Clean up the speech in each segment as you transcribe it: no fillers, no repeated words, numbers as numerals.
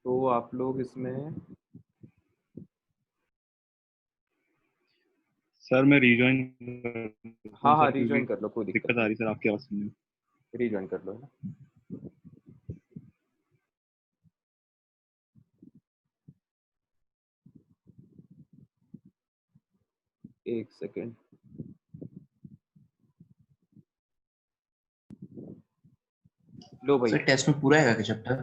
तो आप लोग इसमें सर मैं रिज्वाइन हाँ हाँ सर क्योंकि रिज्वाइन कर लो, कोई दिक्कत दिक्कत आ रही सर आपकी आवाज सुनने में। नहीं, रिज्वाइन कर लो है ना। एक सेकेंड। लो भाई, सर टेस्ट में पूरा है क्या चैप्टर?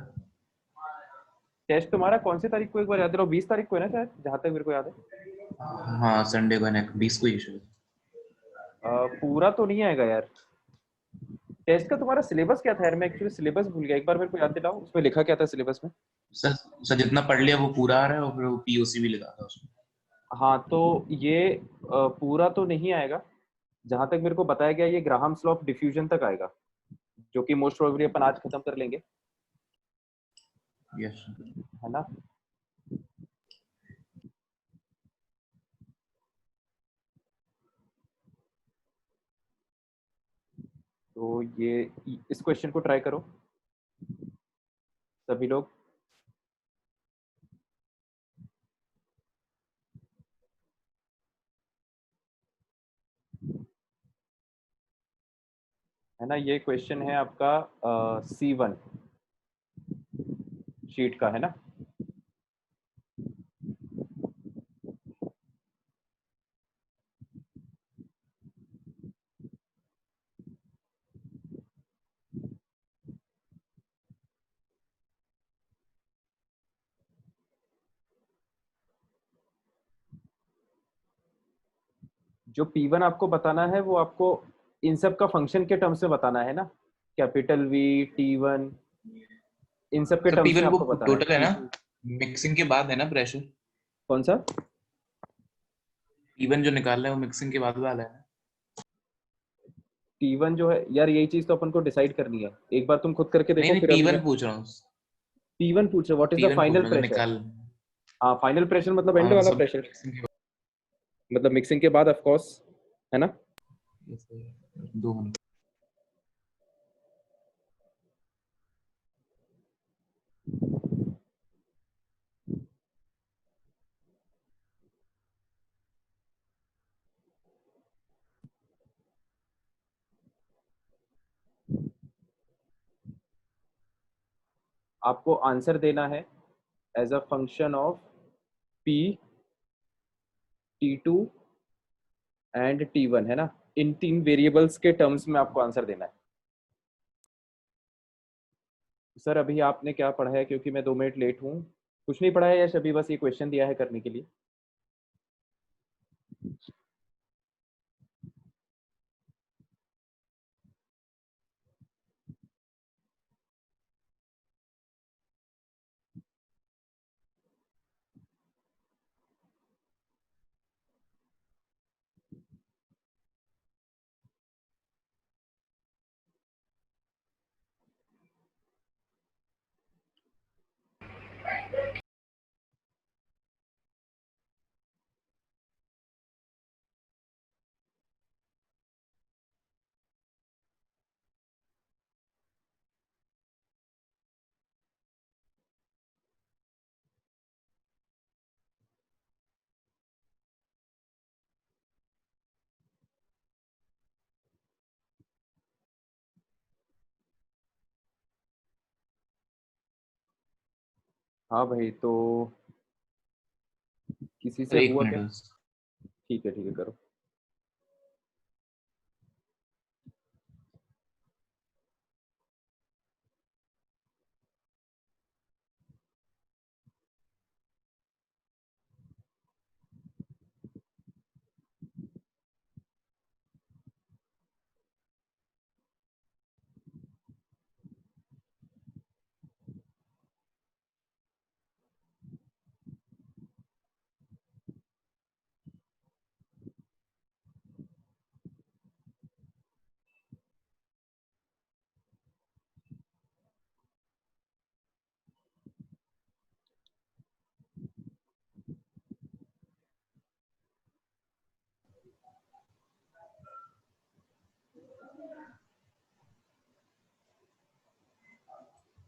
टेस्ट तुम्हारा कौन सी तारीख को, एक बार याद दिलाओ। 20 तारीख को है ना शायद, जहाँ तक मेरे को याद है। हाँ संडे को 20 को इशू। पूरा तो नहीं आएगा यार। टेस्ट का तुम्हारा सिलेबस क्या था यार, मैं एक्चुअली सिलेबस भूल गया, एक बार मेरे को याद दिलाओ, उसमें लिखा क्या था सिलेबस में। सर सर जितना पढ़ लिया वो पूरा आ रहा है और फिर वो पीओसी भी लिखा था उसमें। हाँ तो ये पूरा तो नहीं आएगा। जहां तक मेरे को बताया गया ये ग्राहम्स लॉ ऑफ डिफ्यूजन तक आएगा, जो कि मोस्ट प्रोबेबली अपन आज खत्म कर लेंगे, यस है ना। तो ये इस क्वेश्चन को ट्राई करो सभी लोग। है ना, ये क्वेश्चन है आपका C1 शीट का, है ना। जो P1 आपको बताना है वो आपको इन सब का फंक्शन के टर्म्स में बताना है ना, कैपिटल V T1 इन सब के सर टर्म्स में पीवन वो आपको बताना है टोटल है ना, P2। मिक्सिंग के बाद है ना प्रेशर? कौन सा पीवन जो निकाल रहे हैं वो मिक्सिंग के बाद वाला है ना? T1 जो है यार, यही चीज तो अपन को डिसाइड करनी है, एक बार तुम खुद करके नहीं देखो नहीं फिर अभी मैं। पीवन पूछ रहा हूँ। P1 पूछ रहे, व्हाट इज द पीवन पूछ फाइनल रहा हूँ जो प्रेशर। निकाल। हाँ फाइनल प्रेशर मतलब एंड हाँ वाला सब प्रेशर, मिक्सिंग के मतलब मिक्सिंग के बाद ऑफ कोर्स, है ना। बाद 2 मिनट। आपको आंसर देना है as a function of P T2 and T1, है ना। इन तीन वेरिएबल्स के टर्म्स में आपको आंसर देना है। सर अभी आपने क्या पढ़ा है, क्योंकि मैं 2 मिनट लेट हूँ। कुछ नहीं पढ़ा है यश, अभी बस ये क्वेश्चन दिया है करने के लिए। हाँ भाई, तो किसी से सर एक हुआ मिनट क्या। बस। ठीक है करो।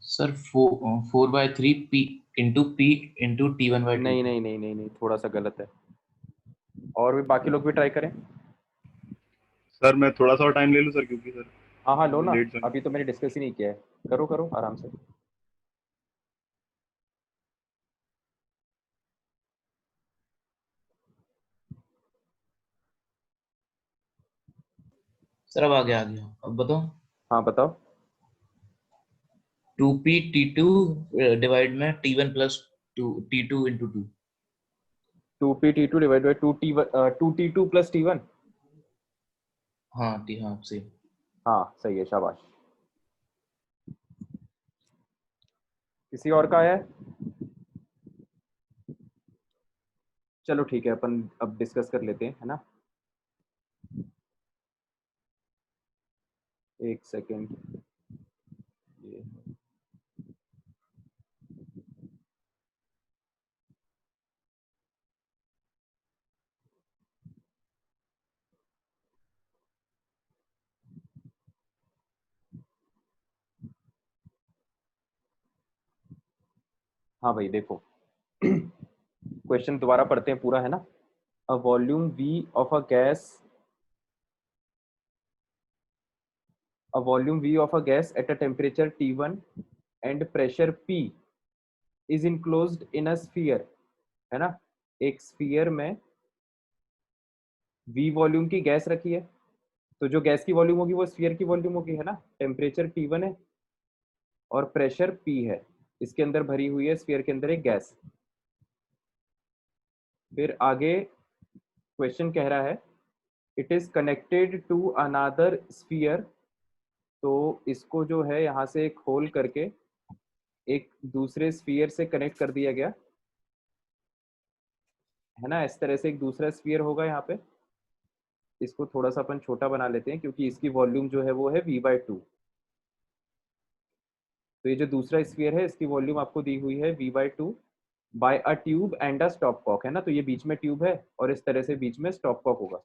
Sir 4/3 P into P into T1 by नहीं T2। नहीं नहीं नहीं नहीं, थोड़ा सा गलत है। और भी बाकी लोग भी ट्राई करें। सर मैं थोड़ा सा और टाइम ले लूँ सर, क्योंकि सर हाँ हाँ लो ना, लेट ज्वाइन। अभी तो मैंने डिस्कस ही नहीं किया है। करो करो आराम से। सर अब आ गया अब बताओ। हाँ बताओ। 2p T2 डिवाइड में T1 plus T2 into 2। 2p t2 divide by 2t2 plus t1। हाँ सही। हाँ सही है, शाबाश। किसी और का है? चलो ठीक है, अपन अब डिस्कस कर लेते हैं, है ना। एक सेकेंड। ये हाँ भाई देखो, क्वेश्चन दोबारा पढ़ते हैं पूरा, है ना। A volume we of a gas, a volume V of a gas at a temperature T1 and pressure P is enclosed in a sphere, है ना। एक स्फीयर में V वॉल्यूम की गैस रखी है, तो जो गैस की वॉल्यूम होगी वो स्फीयर की वॉल्यूम होगी, है ना। टेम्परेचर T1 है और प्रेशर P है, इसके अंदर भरी हुई है स्फीयर के अंदर एक गैस। फिर आगे क्वेश्चन कह रहा है it is connected to another sphere, तो इसको जो है यहाँ से एक होल करके एक दूसरे स्फीयर से कनेक्ट कर दिया गया, है ना। इस तरह से एक दूसरा स्फीयर होगा यहाँ पे। इसको थोड़ा सा अपन छोटा बना लेते हैं क्योंकि इसकी वॉल्यूम जो है वो है v/2। तो ये जो दूसरा स्फीयर है इसकी वॉल्यूम आपको दी हुई है v/2 by a tube and a stopcock, है ना। तो ये बीच में ट्यूब है और इस तरह से बीच में स्टॉप कॉक होगा।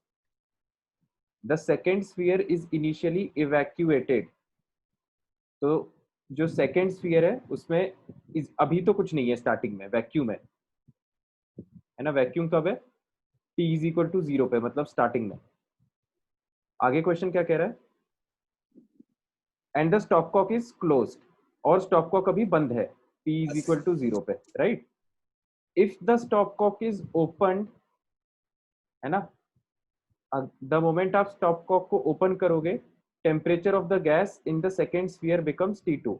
The second sphere is initially evacuated, तो जो सेकेंड स्फीयर है उसमें अभी तो कुछ नहीं है, स्टार्टिंग में वैक्यूम है ना। वैक्यूम कब है? t इज इक्वल टू 0 पे, मतलब स्टार्टिंग में। आगे क्वेश्चन क्या कह रहा है? And the stopcock is closed, और स्टॉप कॉक अभी बंद है t इज इक्वल टू 0 पे, right. If the stopcock is open, है ना, द मोमेंट आप स्टॉप कॉक को ओपन करोगे temperature of the gas in the second sphere becomes T2।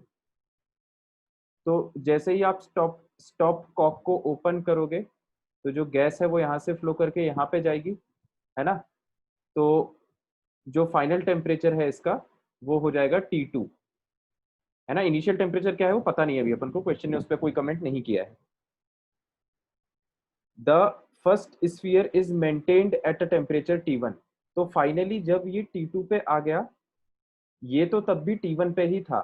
तो जैसे ही आप स्टॉप कॉक को ओपन करोगे तो जो गैस है वो यहाँ से फ्लो करके यहाँ पे जाएगी, है ना। तो जो फाइनल टेम्परेचर है इसका वो हो जाएगा T2, है ना। इनिशियल टेम्परेचर क्या है वो पता नहीं है अभी अपन को, क्वेश्चन ने उस पर कोई कमेंट नहीं किया है। The first sphere is maintained at a temperature T1, तो फाइनली जब ये T2 पे आ गया, ये तो तब भी T1 पे ही था,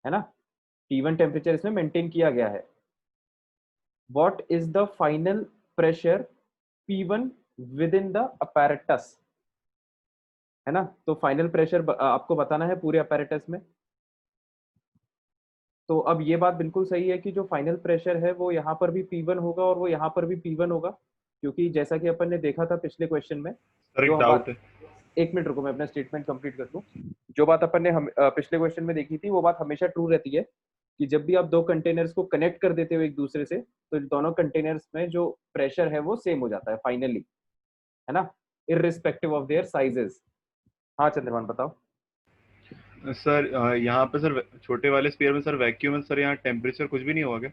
है ना। T1 टेम्परेचर इसमें मेंटेन किया गया है। What is the final pressure P1 with in the apparatus, है ना। तो फाइनल प्रेशर आपको बताना है पूरे अपैरेटस में। तो अब ये बात बिल्कुल सही है कि जो फाइनल प्रेशर है वो यहाँ पर भी P1 होगा और वो यहाँ पर भी P1 होगा, क्योंकि जैसा कि अपन ने देखा था पिछले क्वेश्चन में, सर जो एक हम डाउट बात, है। एक मिनट रुको मैं अपना स्टेटमेंट कंप्लीट कर लूं। जो बात अपन ने पिछले क्वेश्चन में देखी थी वो बात हमेशा ट्रू रहती है कि जब भी आप दो कंटेनर्स को कनेक्ट कर देते हो एक दूसरे से, तो दोनों कंटेनर्स में जो प्रेशर है वो सेम हो जाता है फाइनली, है ना, इररिस्पेक्टिव ऑफ देयर साइजेस। हाँ चंद्रमान बताओ। सर यहाँ पे सर छोटे वाले स्पेयर में सर वैक्यूम है सर, यहाँ टेम्परेचर कुछ भी नहीं होगा क्या?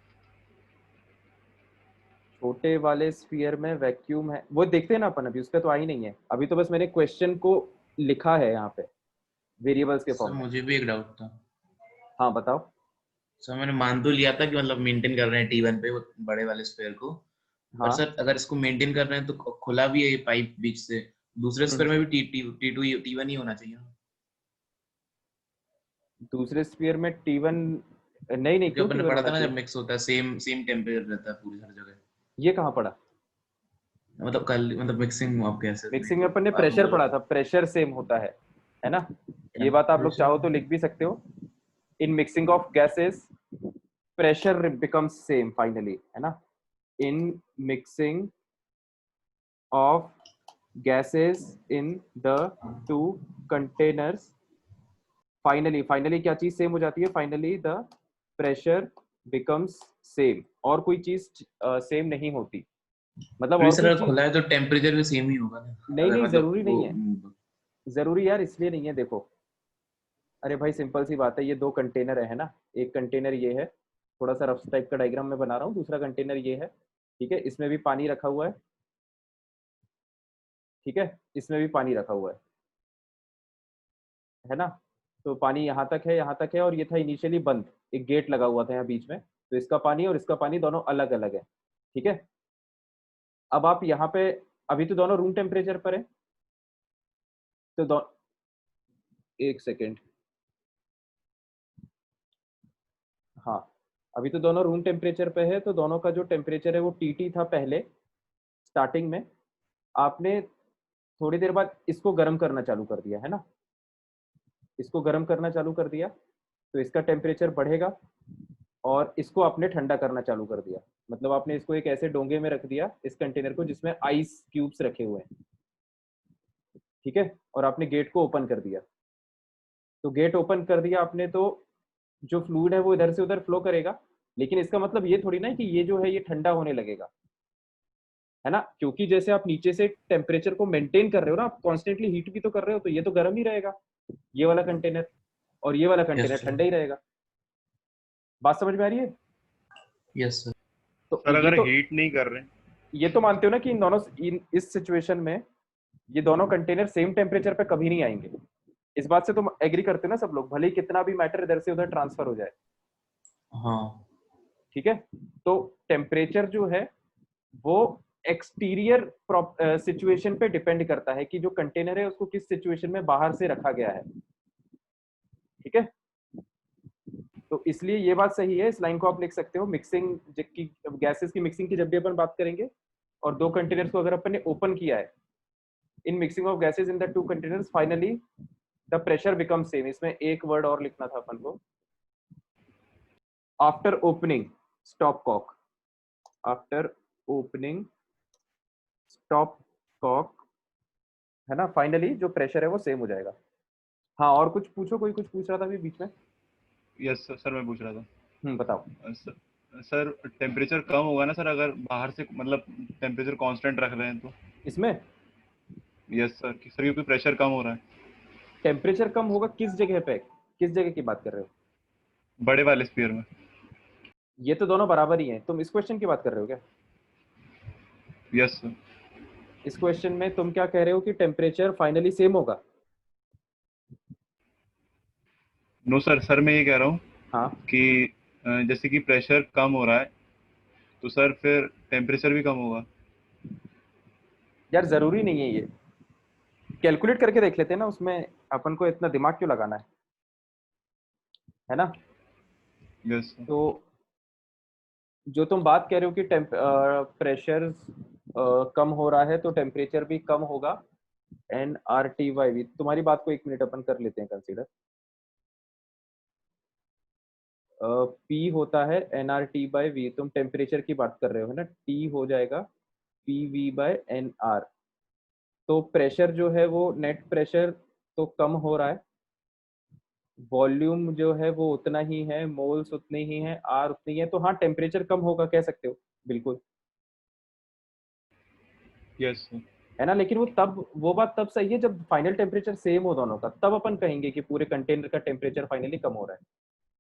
छोटे वाले स्फीयर में वैक्यूम है वो देखते हैं ना अपन, अभी उसका तो आ ही नहीं है, अभी तो बस मैंने क्वेश्चन को लिखा है यहाँ पे वेरिएबल्स के सर फॉर्म में। मुझे भी एक डाउट था। हाँ बताओ। सर मैंने मान तो लिया था कि मतलब मेंटेन कर रहे हैं T1 पे वो बड़े वाले स्पेयर को, पर हाँ। सर अगर इसको मेंटेन कर रहे हैं तो खुला भी है ये पाइप बीच से, दूसरे स्पेयर में भी T2 T1 ही होना चाहिए, दूसरे स्फीयर में T1, नहीं नहीं, क्योंकि क्यों अपन ने T1 पढ़ा होना था ना जब चाहिए? मिक्स होता है सेम सेम टेम्परेचर रहता है पूरी हर जगह। ये कहाँ पड़ा? मतलब कल मतलब मिक्सिंग आप कह सकते हैं मिक्सिंग में तो अपन ने आपने प्रेशर बोला पढ़ा था। था, प्रेशर सेम होता है ना। ये बात आप लोग टेम्परेचर चाहो तो लिख भी सकते हो। इन mixing of gases pressure becomes same finally, है ना। इन mixing of gases in the two containers finally क्या चीज सेम हो जाती है, finally the pressure becomes same. और कोई चीज सेम नहीं होती, मतलब फिर और सर कोई अगर चीज खुला है तो टेम्परेचर भी सेम ही होगा ना, नहीं, अगर नहीं मतलब जरूरी वो नहीं है, जरूरी यार इसलिए नहीं है। देखो अरे भाई सिंपल सी बात है, ये दो कंटेनर है ना, एक कंटेनर ये है, थोड़ा सा रफ टाइप का डायग्राम में बना रहा हूँ, दूसरा कंटेनर ये है, ठीक है, इसमें भी पानी रखा हुआ है, ठीक है, इसमें भी पानी रखा हुआ है ना। तो पानी यहाँ तक है, यहाँ तक है, और ये था इनिशियली बंद, एक गेट लगा हुआ था यहाँ बीच में, तो इसका पानी और इसका पानी दोनों अलग अलग है, ठीक है। अब आप यहाँ पे, अभी तो दोनों रूम टेम्परेचर पर है, तो एक सेकेंड, हाँ, अभी तो दोनों रूम टेम्परेचर पे है, तो दोनों का जो टेम्परेचर है वो टीटी था पहले स्टार्टिंग में, आपने थोड़ी देर बाद इसको गर्म करना चालू कर दिया है ना, इसको गर्म करना चालू कर दिया, तो इसका टेम्परेचर बढ़ेगा, और इसको आपने ठंडा करना चालू कर दिया, मतलब आपने इसको एक ऐसे डोंगे में रख दिया इस कंटेनर को जिसमें आइस क्यूब्स रखे हुए हैं, ठीक है, और आपने गेट को ओपन कर दिया। तो गेट ओपन कर दिया आपने, तो जो फ्लूइड है वो इधर से उधर फ्लो करेगा, लेकिन इसका मतलब ये थोड़ी ना कि ये जो है ये ठंडा होने लगेगा, है ना, क्योंकि जैसे आप नीचे से टेम्परेचर को मेंटेन कर रहे हो ना, आप कॉन्स्टेंटली हीट भी तो कर रहे हो, तो ये तो गर्म ही रहेगा ये वाला कंटेनर, और ये वाला कंटेनर यस सर, ठंडा ही रहेगा। बात समझ में आ रही है? यस सर, तो सर अगर हीट नहीं कर रहे, ये तो मानते हो ना कि इन दोनों इस सिचुएशन में ये दोनों कंटेनर सेम टेम्परेचर पे कभी नहीं आएंगे, इस बात से तुम एग्री करते हो ना सब लोग, भले ही कितना भी मैटर इधर से उधर ट्रांसफर हो जाए, हाँ ठीक है। तो टेम्परेचर जो है वो एक्सटीरियर सिचुएशन पे डिपेंड करता है कि जो कंटेनर है उसको किस सिचुएशन में बाहर से रखा गया है, ठीक है। तो इसलिए ये बात सही है, इस लाइन को आप लिख सकते हो, मिक्सिंग की गैसेस की मिक्सिंग की जब भी अपन बात करेंगे, और दो कंटेनर्स को अगर अपन ने ओपन किया है, in mixing of gases in the two containers finally the pressure become same. इसमें एक वर्ड और लिखना था अपन को, after opening stopcock, after opening stopcock, है ना, फाइनली जो प्रेशर है वो सेम हो जाएगा। हाँ और कुछ पूछो, कोई कुछ पूछ रहा था अभी बीच में। यस सर मैं पूछ रहा था। बताओ। सर टेम्परेचर कम होगा ना सर अगर बाहर से मतलब टेम्परेचर कांस्टेंट रख रहे हैं तो? इसमें यस सर क्योंकि प्रेशर कम हो रहा है। टेम्परेचर कम होगा किस जगह पे, किस जगह की बात कर रहे हो? बड़े वाले स्फीयर में। ये तो दोनों बराबर ही हैं, तुम इस क्वेश्चन की बात कर रहे हो क्या? Yes sir. इस क्वेश्चन में तुम क्या कह रहे हो कि टेम्परेचर फाइनली सेम होगा? नो सर, सर मैं ये कह रहा हूँ हाँ कि जैसे कि प्रेशर कम हो रहा है तो सर फिर टेम्परेचर भी कम होगा। यार जरूरी नहीं है, ये कैलकुलेट करके देख लेते हैं ना, उसमें अपन को इतना दिमाग क्यों लगाना है ना। Yes sir. तो जो तुम बात कह रहे हो कि प्रेशर कम हो रहा है तो टेम्परेचर भी कम होगा, N R T by V, तुम्हारी बात को एक मिनट अपन कर लेते हैं कंसीडर। पी होता है N R T by V, तुम टेम्परेचर की बात कर रहे हो है ना, टी हो जाएगा P V by N R. तो प्रेशर जो है वो नेट प्रेशर तो कम हो रहा है, वॉल्यूम जो है वो उतना ही है, मोल्स उतने ही हैं, आर उतनी है, तो हाँ टेम्परेचर कम होगा कह सकते हो बिल्कुल, यस सर। है ना। लेकिन वो बात तब सही है जब फाइनल टेम्परेचर सेम हो दोनों का, तब अपन कहेंगे कि पूरे कंटेनर का टेम्परेचर फाइनली कम हो रहा है।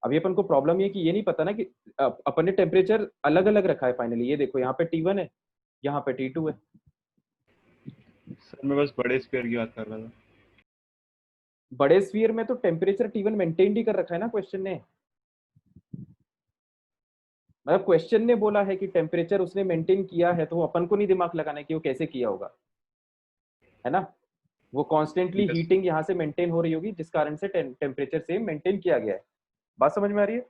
अभी अपन को प्रॉब्लम ये कि ये नहीं पता ना कि अपन ने टेम्परेचर अलग अलग रखा है फाइनली, ये देखो यहाँ पे T1 है, यहाँ पे T2 है। सर मैं बस बड़े स्फीयर की बात कर रहा था। बड़े स्फीयर में तो टेम्परेचर T1 मेंटेन ही कर रखा है ना क्वेश्चन ने, मतलब क्वेश्चन ने बोला है कि टेम्परेचर उसने मेंटेन किया है, तो वो अपन को नहीं दिमाग लगाना है कि वो कैसे किया होगा, है ना। वो कॉन्स्टेंटली यस हीटिंग यहाँ से मेंटेन हो रही होगी जिस कारण से टेम्परेचर सेम मेंटेन किया गया है। बात समझ में आ रही है?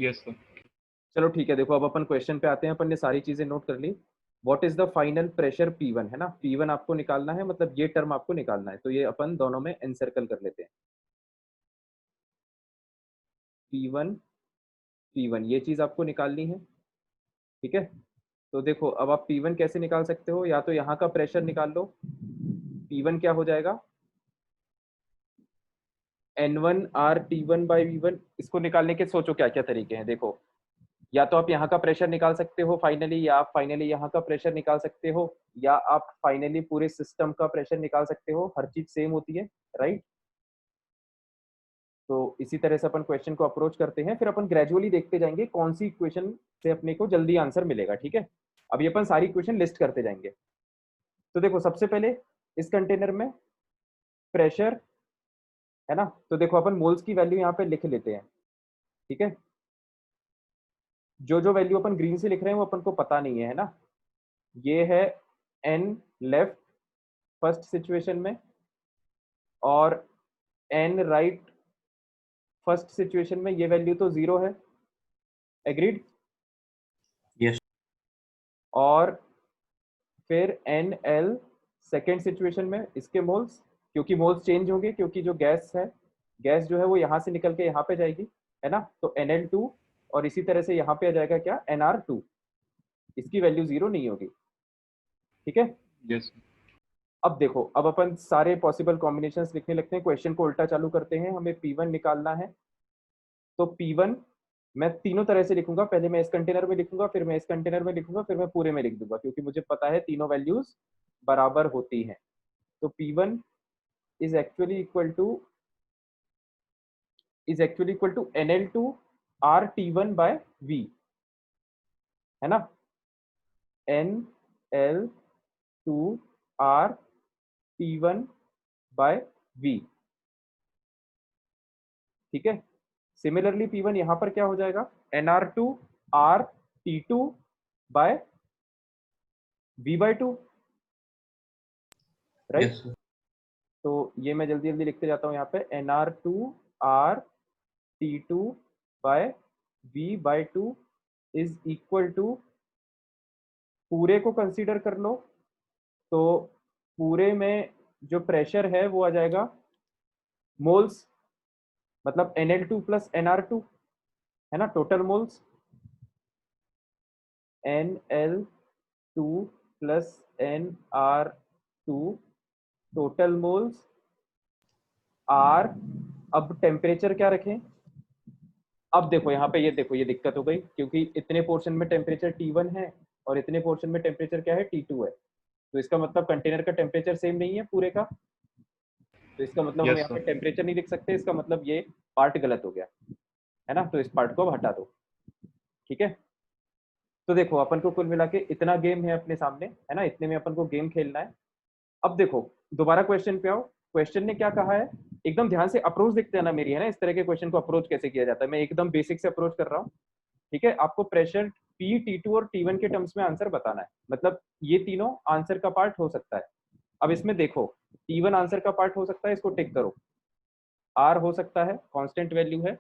Yes sir. चलो ठीक है, देखो अब अपन क्वेश्चन पे आते हैं, अपन ने सारी चीजें नोट कर ली। What is the final pressure P1, है ना, P1 आपको निकालना है, मतलब ये टर्म आपको निकालना है, तो ये अपन दोनों में एनसर्कल कर लेते हैं। P1 P1 ये चीज आपको निकालनी है, ठीक है। तो देखो अब आप P1 कैसे निकाल सकते हो, या तो यहाँ का प्रेशर निकाल लो, P1 क्या हो जाएगा N1 R T1 by V1। इसको निकालने के सोचो क्या क्या तरीके हैं, देखो या तो आप यहाँ का प्रेशर निकाल सकते हो फाइनली, या आप फाइनली यहाँ का प्रेशर निकाल सकते हो, या आप फाइनली पूरे सिस्टम का प्रेशर निकाल सकते हो, हर चीज सेम होती है, राइट। तो इसी तरह से अपन क्वेश्चन को अप्रोच करते हैं, फिर अपन ग्रेजुअली देखते जाएंगे कौन सी इक्वेशन से अपने को जल्दी आंसर मिलेगा, ठीक है। अभी अपन सारी इक्वेशन लिस्ट करते जाएंगे। तो देखो सबसे पहले इस कंटेनर में प्रेशर है ना, तो देखो अपन मोल्स की वैल्यू यहाँ पे लिख लेते हैं, ठीक है। जो जो वैल्यू अपन ग्रीन से लिख रहे हैं वो अपन को पता नहीं है ना। ये है n लेफ्ट फर्स्ट सिचुएशन में और n राइट फर्स्ट सिचुएशन में, ये वैल्यू तो 0 है, एग्रीड। यस। और फिर NL सेकेंड सिचुएशन में इसके मोल्स, क्योंकि मोल्स चेंज होंगे, क्योंकि जो गैस है, गैस जो है वो यहाँ से निकल के यहाँ पे जाएगी, है ना। तो NL2 और इसी तरह से यहाँ पे आ जाएगा क्या NR2, इसकी वैल्यू 0 नहीं होगी, ठीक है। यस। अब देखो अब अपन सारे पॉसिबल कॉम्बिनेशंस लिखने लगते हैं, क्वेश्चन को उल्टा चालू करते हैं। हमें P1 निकालना है, तो P1 मैं तीनों तरह से लिखूंगा, पहले मैं इस कंटेनर में लिखूंगा, फिर मैं इस कंटेनर में लिखूंगा, फिर मैं पूरे में लिख दूंगा, क्योंकि मुझे पता है तीनों वैल्यूज बराबर होती हैं। तो P1 is actually equal to NL2 R T1 by V, है ना। NL2 R T1 by V, ठीक है। सिमिलरली P1 यहां पर क्या हो जाएगा NR2 R T2 by V by 2, right. Yes sir. तो ये मैं जल्दी जल्दी लिखते जाता हूँ यहाँ पे NR2 R T2 by V by 2 is equal to, पूरे को कंसीडर कर लो, तो पूरे में जो प्रेशर है वो आ जाएगा मोल्स, मतलब NL2 प्लस NR2, है ना, total moles NL2 plus NR2 total moles R। अब टेम्परेचर क्या रखें, अब देखो यहाँ पे, ये देखो ये दिक्कत हो गई, क्योंकि इतने पोर्शन में टेम्परेचर T1 है और इतने पोर्शन में टेम्परेचर क्या है T2 है, तो इसका मतलब कंटेनर का टेम्परेचर सेम नहीं है पूरे का, तो इसका मतलब हम Yes, यहाँ पे sir. टेम्परेचर नहीं लिख सकते, इसका मतलब ये पार्ट गलत हो गया, है ना। तो इस पार्ट को अब हटा दो, ठीक है। तो देखो अपन को कुल मिला के इतना गेम है अपने सामने, है ना, इतने में अपन को गेम खेलना है। अब देखो दोबारा क्वेश्चन पे आओ, क्वेश्चन ने क्या कहा है, एकदम ध्यान से अप्रोच देखते हैं ना मेरी, है ना, इस तरह के क्वेश्चन को अप्रोच कैसे किया जाता है, मैं एकदम बेसिक से अप्रोच कर रहा हूँ, ठीक है। आपको प्रेशर P T2 और T1 के टर्म्स में आंसर बताना है, मतलब ये तीनों आंसर का पार्ट हो सकता है। अब इसमें देखो T1 आंसर का पार्ट हो सकता है, इसको टिक करो, R हो सकता है, कांस्टेंट वैल्यू है,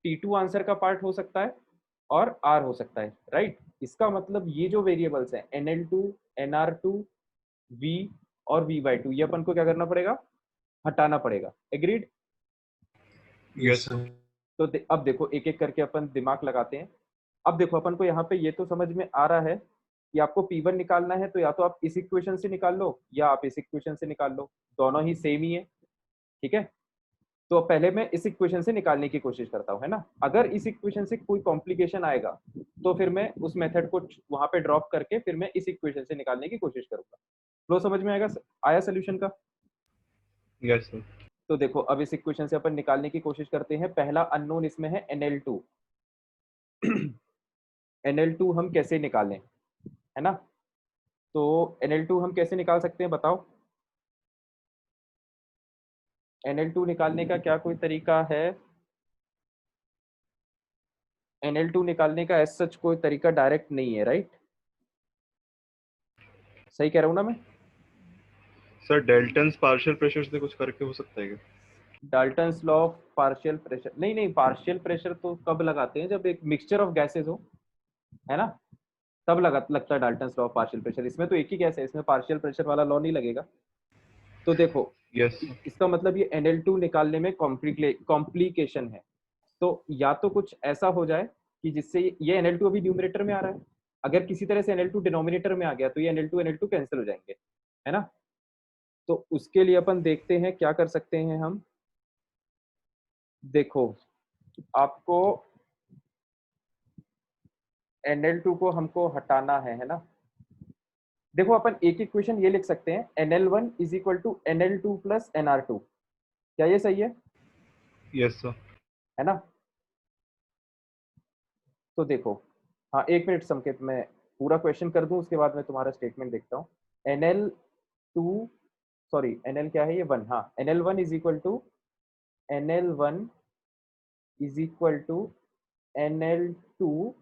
T2 आंसर का पार्ट हो सकता है और R हो सकता है, राइट। इसका मतलब ये जो वेरिएबल्स हैं NL2 NR2 V और V by 2, ये अपन को क्या करना पड़ेगा, हटाना पड़ेगा, एग्रीड। Yes, sir. तो अब देखो एक एक करके अपन दिमाग लगाते हैं। अब देखो अपन को यहाँ पे ये तो समझ में आ रहा है कि आपको P1 निकालना है, तो या तो आप इस इक्वेशन से निकाल लो या आप इस इक्वेशन से निकाल लो, दोनों ही सेम ही है, ठीक है। तो पहले मैं इस इक्वेशन से निकालने की कोशिश करता हूँ, है ना। अगर इस इक्वेशन से कोई कॉम्प्लिकेशन आएगा तो फिर मैं उस मेथड को वहां पे ड्रॉप करके फिर मैं इस इक्वेशन से निकालने की कोशिश करूंगा। फ्लो समझ में आया सोल्यूशन का। Yes, sir. तो देखो अब इस इक्वेशन से अपन निकालने की कोशिश करते हैं। पहला अननोन इसमें है NL2। NL2 हम कैसे निकालें, है ना। तो NL2 हम कैसे निकाल सकते हैं बताओ, NL2 निकालने का क्या कोई तरीका है। NL2 निकालने का एज सच कोई तरीका डायरेक्ट नहीं है, राइट। सही कह रहा हूँ ना मैं। सर डेल्टन्स पार्शियल प्रेशर से कुछ करके हो सकता है क्या? Dalton's law of partial pressure, नहीं नहीं, पार्शियल प्रेशर तो कब लगाते हैं, जब एक मिक्सचर ऑफ गैसेस हो, है ना, तब लगता है Dalton's law of partial pressure. इसमें तो एक ही गैस है, इसमें पार्शियल प्रेशर वाला लॉ नहीं लगेगा। तो देखो Yes, sir. इसका मतलब ये NL2 निकालने में कॉम्प्लिकेशन है, तो या तो कुछ ऐसा हो जाए कि जिससे ये NL2 अभी न्यूमरेटर में आ रहा है, अगर किसी तरह से NL2 डिनोमिनेटर में आ गया तो ये NL2 कैंसिल हो जाएंगे, है ना। तो उसके लिए अपन देखते हैं क्या कर सकते हैं हम। देखो आपको NL2 को हमको हटाना है ना। देखो अपन एक इक्वेशन ये लिख सकते हैं, NL1 is equal to NL2 plus NR2। क्या ये सही है? Yes sir. है ना। तो देखो, हाँ एक मिनट संकेत, मैं पूरा क्वेश्चन कर दूं उसके बाद मैं तुम्हारा स्टेटमेंट देखता हूँ। NL2 सॉरी NL क्या है ये 1, हाँ NL1 is equal to NL1 is equal to NL2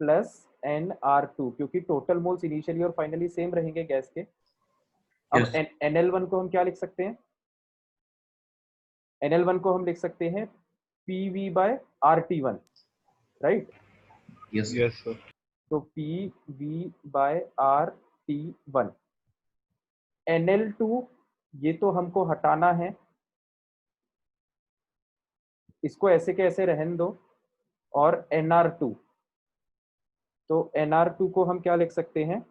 plus NR2, क्योंकि टोटल मोल्स इनिशियली और फाइनली सेम रहेंगे गैस के। अब Yes. NL1 को हम क्या लिख सकते हैं? NL1 को हम लिख सकते हैं PV by RT1, right. Yes. Yes sir. तो PV बाय RT1। NL2 ये तो हमको हटाना है, इसको ऐसे के ऐसे रहने दो। और NR2, तो NR2 को हम क्या लिख सकते हैं?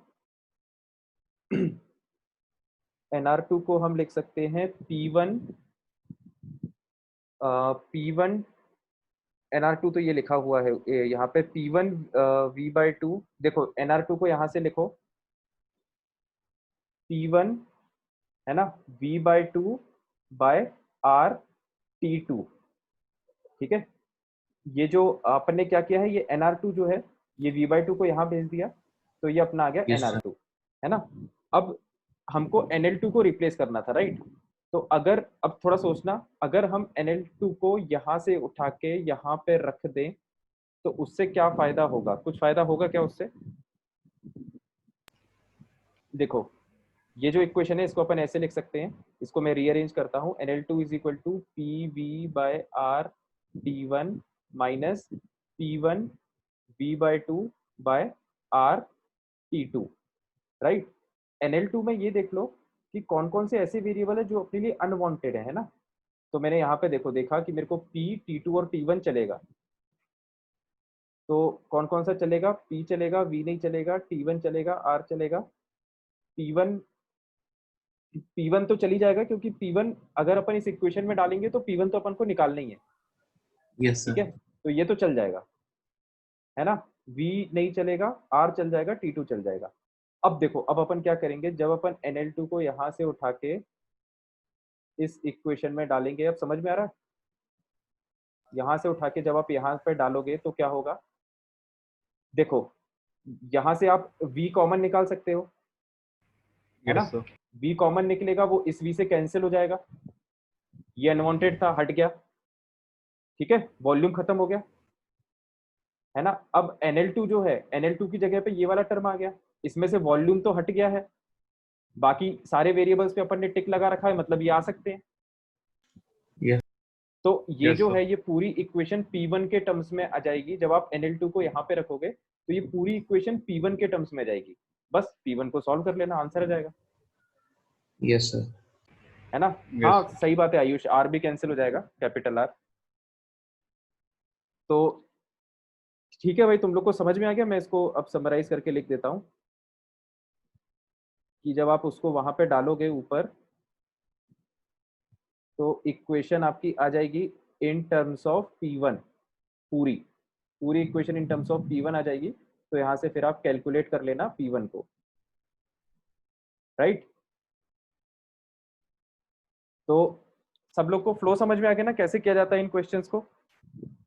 NR2 को हम लिख सकते हैं P1 P1 NR2 तो ये लिखा हुआ है यहाँ पे P1 V/2। देखो NR2 को यहाँ से लिखो P1 है ना V/2 बाय RT2, ठीक है। ये जो अपन ने क्या किया है, ये NR2 जो है ये V/2 को यहाँ भेज दिया, तो ये अपना आ गया Yes, sir. NR2, है ना। अब हमको NL2 को रिप्लेस करना था, राइट। तो अगर अब थोड़ा सोचना, अगर हम NL2 को यहाँ से उठा के यहाँ पे रख दें तो उससे क्या फायदा होगा? कुछ फायदा होगा क्या उससे? देखो ये जो इक्वेशन है इसको अपन ऐसे लिख सकते हैं, इसको मैं रीअरेंज करता हूँ। NL2 is equal to PV by RT1 minus P1 V/2 by RT2, right. NL2 में ये देख लो कि कौन कौन से ऐसे वेरिएबल है जो अपने लिए अनवांटेड है ना। तो मैंने यहाँ पे देखो देखा कि मेरे को P, T2 और T1 चलेगा। तो कौन कौन सा चलेगा? P चलेगा, V नहीं चलेगा, T1 चलेगा, R चलेगा। P1 P1 तो चली जाएगा क्योंकि P1 अगर अपन इस इक्वेशन में डालेंगे तो P1 तो अपन को निकालना ही है, Yes, ठीक sir. है। तो ये तो चल जाएगा, है ना। V नहीं चलेगा, R चल जाएगा, T2 चल जाएगा। अब देखो अब अपन क्या करेंगे, जब अपन NL2 को यहाँ से उठा के इस इक्वेशन में डालेंगे, अब समझ में आ रहा है? यहाँ से उठा के जब आप यहाँ पे डालोगे तो क्या होगा? देखो यहाँ से आप V कॉमन निकाल सकते हो, है ना। Yes sir. V कॉमन निकलेगा, वो इस V से कैंसिल हो जाएगा, ये अनवांटेड था, हट गया, ठीक है, वॉल्यूम खत्म हो गया, है ना। अब NL2 जो है, NL2 की जगह पे ये वाला टर्म आ गया, इसमें से वॉल्यूम तो हट गया है, बाकी सारे वेरिएबल्स पे अपन ने टिक लगा रखा है, मतलब ये आ सकते हैं। Yes. तो ये यस जो सर। है ये पूरी इक्वेशन P1 के टर्म्स में आ जाएगी। जब आप NL2 को यहाँ पे रखोगे तो ये पूरी इक्वेशन P1 के टर्म्स में जाएगी, बस P1 को सॉल्व कर लेना, आंसर आ जाएगा, Yes, sir. है ना। यस हाँ सही बात है आयुष, R भी कैंसिल हो जाएगा, कैपिटल R। तो ठीक है भाई, तुम लोग को समझ में आ गया। मैं इसको अब समराइज करके लिख देता हूँ कि जब आप उसको वहां पे डालोगे ऊपर तो इक्वेशन आपकी आ जाएगी इन टर्म्स ऑफ P1, पूरी पूरी equation in terms of P1 आ जाएगी। तो यहाँ से फिर आप कैलकुलेट कर लेना P1 को, राइट। तो सब लोग को फ्लो समझ में आ गया ना कैसे किया जाता है इन क्वेश्चंस को?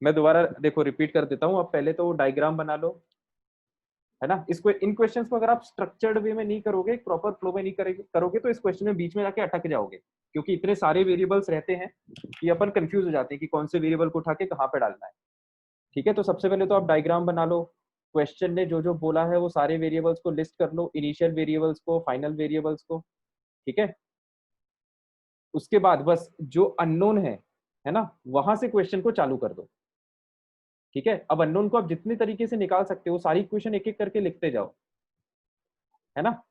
मैं दोबारा देखो रिपीट कर देता हूँ। अब पहले तो डायग्राम बना लो, है ना। इसको इन क्वेश्चंस को अगर आप स्ट्रक्चर्ड वे में नहीं करोगे, एक प्रॉपर फ्लो में नहीं करोगे तो इस क्वेश्चन में बीच में जाके अटक जाओगे, क्योंकि इतने सारे वेरिएबल्स रहते हैं कि अपन कंफ्यूज हो जाते हैं कि कौन से वेरिएबल को उठा के कहाँ पे डालना है, ठीक है। तो सबसे पहले तो आप डायग्राम बना लो। क्वेश्चन ने जो जो बोला है वो सारे वेरिएबल्स को लिस्ट कर लो, इनिशियल वेरिएबल्स को, फाइनल वेरिएबल्स को, ठीक है। उसके बाद बस जो अननोन है ना, वहां से क्वेश्चन को चालू कर दो, ठीक है। अब अननोन को आप जितने तरीके से निकाल सकते हो, सारी इक्वेशन एक एक करके लिखते जाओ, है ना,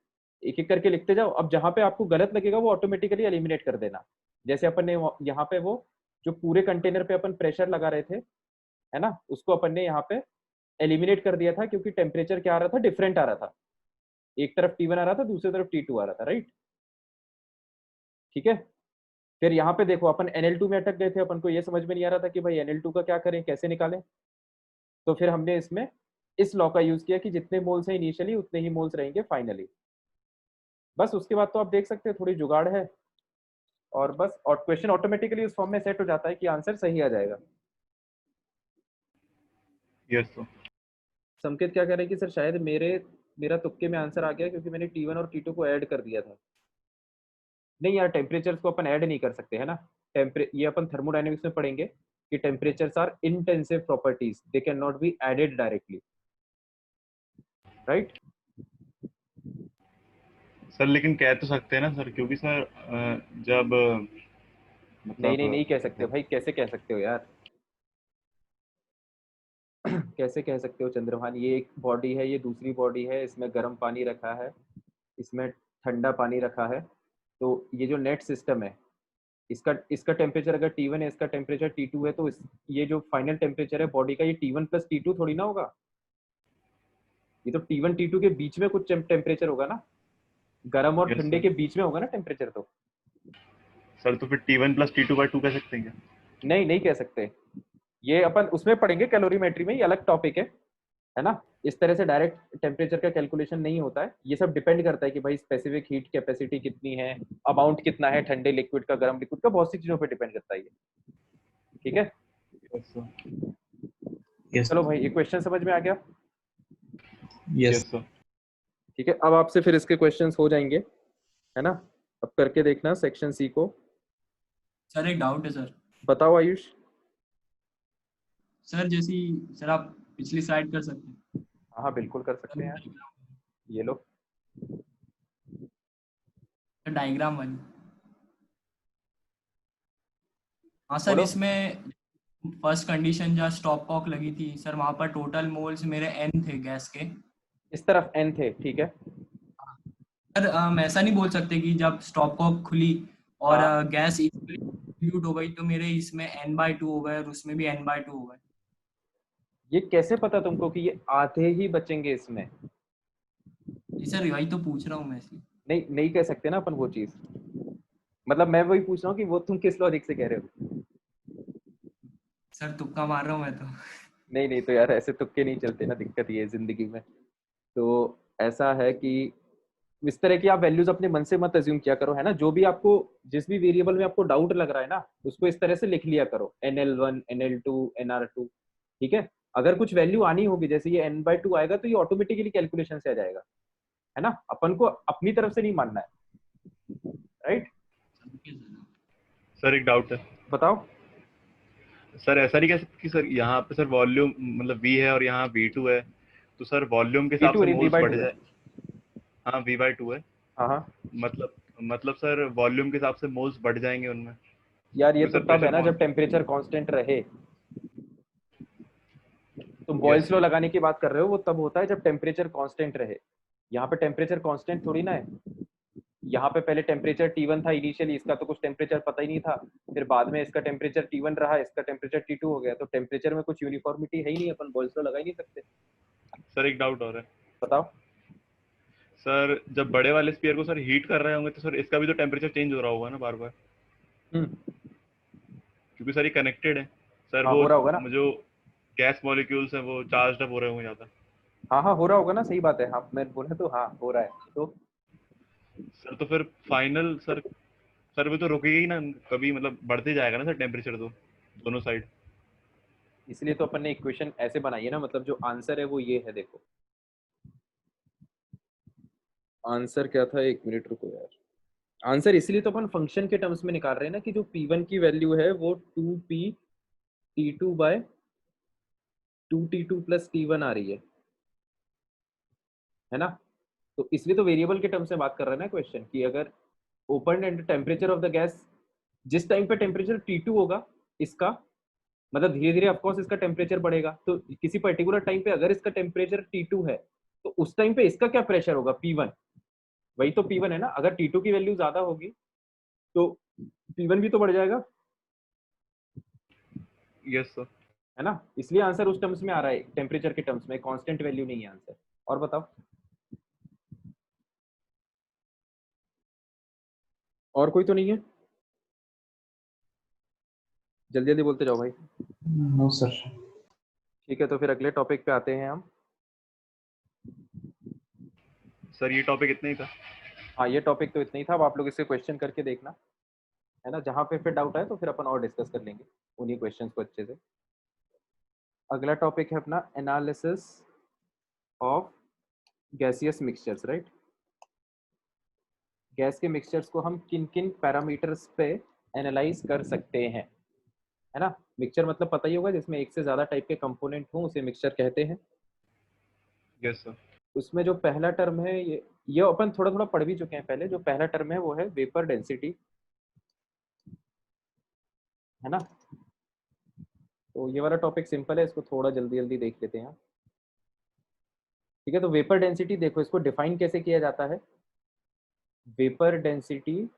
एक एक करके लिखते जाओ। अब जहां पे आपको गलत लगेगा वो ऑटोमेटिकली एलिमिनेट कर देना। जैसे अपन ने यहाँ पे वो जो पूरे कंटेनर पे अपन प्रेशर लगा रहे थे, है ना, उसको अपन ने यहाँ पे एलिमिनेट कर दिया था क्योंकि टेम्परेचर क्या आ रहा था, डिफरेंट आ रहा था, एक तरफ T1 आ रहा था, दूसरी तरफ T2 आ रहा था, राइट। ठीक है, फिर यहाँ पे देखो अपन NL2 में अटक गए थे, अपन को ये समझ में नहीं आ रहा था कि भाई NL2 का क्या करें, कैसे निकालें। तो फिर हमने इसमें इस लॉ का यूज किया कि जितने मोल्स हैं इनिशियली उतने ही मोल्स रहेंगे फाइनली। बस उसके बाद तो आप देख सकते हैं थोड़ी जुगाड़ है, और बस और क्वेश्चन ऑटोमेटिकली उस फॉर्म में सेट हो जाता है कि आंसर सही आ जाएगा। Yes sir. संकेत क्या कह रहे हैं कि सर शायद मेरा तुक्के में आंसर आ गया क्योंकि मैंने T1 और T2 को ऐड कर दिया था। नहीं यार, टेम्परेचर्स को अपन ऐड नहीं कर सकते है ना, ये अपन थर्मोडायनेमिक्स में पढ़ेंगे कि temperatures are intensive properties, they can not be added directly, right. Sir लेकिन कह तो सकते हैं ना सर, क्योंकि सर जब नहीं नहीं मतलब नहीं कह सकते हो भाई, कैसे कह सकते हो यार कैसे कह सकते हो चंद्रभान, ये एक बॉडी है, ये दूसरी बॉडी है, इसमें गर्म पानी रखा है, इसमें ठंडा पानी रखा है, तो ये जो नेट सिस्टम है इसका इसका टेम्परेचर अगर T1 है, इसका टेम्परेचर T2 है, तो ये जो फाइनल टेम्परेचर है बॉडी का, ये T1 प्लस T2 थोड़ी ना होगा, ये तो T1 T2 के बीच में कुछ टेम्परेचर होगा ना, गर्म और यस ठंडे सर। के बीच में होगा ना टेम्परेचर। तो सर तो फिर T1 प्लस T2/2 कह सकते हैं क्या? नहीं नहीं कह सकते, ये अपन उसमें पढ़ेंगे कैलोरीमेट्री में, ये अलग टॉपिक है ना। इस तरह से डायरेक्ट टेम्परेचर का कैलकुलेशन नहीं होता है, ये सब डिपेंड करता है कि भाई स्पेसिफिक हीट कैपेसिटी कितनी है, अमाउंट कितना है ठंडे लिक्विड का, गर्म लिक्विड का, बहुत सी चीजों पे डिपेंड करता है ये। ठीक है, यस सर। यस चलो भाई, ये क्वेश्चन समझ में आ गया। Yes yes sir. ठीक है, अब आपसे फिर इसके क्वेश्चंस हो जाएंगे, है ना। अब करके देखना सेक्शन सी को। सर एक डाउट है सर। बताओ आयुष। सर जैसी सर आप पिछली स्लाइड कर सकते हैं। हाँ बिल्कुल कर सकते हैं यार, ये लो। सर डायग्राम वाली। हाँ सर, बोलो। इसमें फर्स्ट कंडीशन जहाँ स्टॉप कॉक लगी थी सर, वहाँ पर टोटल मोल्स मेरे n थे गैस के। इस तरफ n थे, ठीक है। सर हम ऐसा नहीं बोल सकते कि जब स्टॉप कॉक खुली और हाँ। गैस डिस्ट्रीब्यूट हो गई तो मेरे इसमें n/2 हो गए और उसमें भी n/2 हो गए। ये कैसे पता तुमको कि ये आधे ही बचेंगे इसमें? जी सर, वही तो पूछ रहा हूँ मैं इसलिए। नहीं नहीं कह सकते ना अपन वो चीज, मतलब मैं वही पूछ रहा हूँ कि वो तुम किस लॉजिक से कह रहे हो। सर तुक्का मार रहा हूँ मैं तो। नहीं नहीं, तो यार ऐसे तुक्के नहीं चलते ना, दिक्कत ये है जिंदगी में। तो ऐसा है कि इस तरह की आप वैल्यूज अपने मन से मत अज्यूम किया करो, है ना। जो भी आपको, जिस भी वेरिएबल में आपको डाउट लग रहा है ना, उसको इस तरह से लिख लिया करो, NL1 NL2 NR2। ठीक है, अगर कुछ वैल्यू आनी होगी, जैसे ये n/2 आएगा, तो ये ऑटोमेटिकली कैलकुलेशन से आ जाएगा, है ना। अपन को अपनी तरफ से नहीं मानना है, राइट। सर एक डाउट है। बताओ। सर ऐसा नहीं कह सकते कि सर यहाँ पे सर वॉल्यूम मतलब V है और यहाँ V2 है, तो सर वॉल्यूम के हिसाब V2 से नहीं, मोल्स बढ़ V/2 है। जाए। हाँ V/2 है। हाँ हाँ, मतलब सर वॉल्यूम के हिसाब से मोल्स बढ़ जाएंगे उनमें, यार ये क्योंकि तो सर तब है प्रेशर ना कौन। जब टेम्परेचर कांस्टेंट रहे। तुम यस बॉयल्स लॉ सर। लगाने की बात कर रहे हो, वो तब होता है जब टेम्परेचर कांस्टेंट रहे। यहाँ पे टेम्परेचर कांस्टेंट थोड़ी ना है, यहाँ पे पहले टेम्परेचर T1 था इनिशियली, इसका तो कुछ टेम्परेचर पता ही नहीं था, फिर बाद में इसका टेम्परेचर T1 रहा, इसका टेम्परेचर T2 हो गया, तो टेम्परेचर में कुछ यूनिफॉर्मिटी है ही नहीं, अपन बॉयल्स लॉ लगा ही नहीं सकते। सर एक डाउट और है। बताओ। सर जब बड़े वाले स्फीयर को सर हीट कर रहे होंगे तो सर इसका भी तो टेम्परेचर चेंज हो रहा होगा ना बार बार, क्योंकि सर ये कनेक्टेड है। सर हाँ वो हो रहा होगा ना। जो गैस मॉलिक्यूल्स हैं वो चार्ज अप हो रहे होंगे ज्यादा। हाँ हाँ हो रहा होगा ना, सही बात है, हाँ मैं बोला तो, हाँ हो रहा है तो। सर तो फिर फाइनल सर वो तो रुकेगा ही ना कभी, मतलब बढ़ते जाएगा ना सर टेम्परेचर तो दोनों साइड। इसलिए तो अपन ने इक्वेशन ऐसे बनाई है ना, मतलब जो आंसर है वो ये है, देखो आंसर क्या था, एक मिनट रुको यार। आंसर इसलिए तो अपन फंक्शन के टर्म्स में निकाल रहे हैं ना, कि जो P1 की वैल्यू है वो 2P T2/2T2 प्लस T1 आ रही है ना। तो इसलिए तो वेरिएबल के टर्म्स में बात कर रहे हैं ना क्वेश्चन, कि अगर open and temperature of the gas, जिस टाइम पे टेम्परेचर T2 होगा इसका, मतलब धीरे धीरे ऑफकोर्स इसका टेम्परेचर बढ़ेगा, तो किसी पर्टिकुलर टाइम पे अगर इसका टेम्परेचर T2 है, तो उस टाइम पे इसका क्या प्रेशर होगा, P1। वही तो P1 है ना, अगर T2 की वैल्यू ज्यादा होगी तो P1 भी तो बढ़ जाएगा। Yes sir. है ना, इसलिए आंसर उस टर्म्स में आ रहा है, टेम्परेचर के टर्म्स में, कांस्टेंट वैल्यू नहीं है आंसर। और बताओ, और कोई तो नहीं है? जल्दी जल्दी बोलते जाओ भाई। No sir. ठीक है, तो फिर अगले टॉपिक पे आते हैं हम। सर ये टॉपिक इतना ही था। हाँ, ये टॉपिक तो इतना ही था। अब आप लोग इससे क्वेश्चन करके देखना, है ना, जहाँ पे फिर डाउट आए तो फिर अपन और डिस्कस कर लेंगे उन्हीं क्वेश्चंस को अच्छे से। अगला टॉपिक है अपना analysis of gaseous mixtures, right. Gas के मिक्सचर्स को हम किन किन पैरामीटर्स पे एनालाइज कर सकते हैं, है ना। मिक्सचर मतलब पता ही होगा, जिसमें एक से ज्यादा टाइप के कंपोनेंट हों उसे मिक्सचर कहते हैं। Yes sir. उसमें जो पहला टर्म है, ये अपन थोड़ा थोड़ा पढ़ भी चुके हैं पहले। जो पहला टर्म है वो है वेपर डेंसिटी, है ना। तो ये वाला टॉपिक सिंपल है, इसको थोड़ा जल्दी जल्दी देख लेते हैं। ठीक है, तो वेपर डेंसिटी देखो, इसको डिफाइन कैसे किया जाता है। Vapour density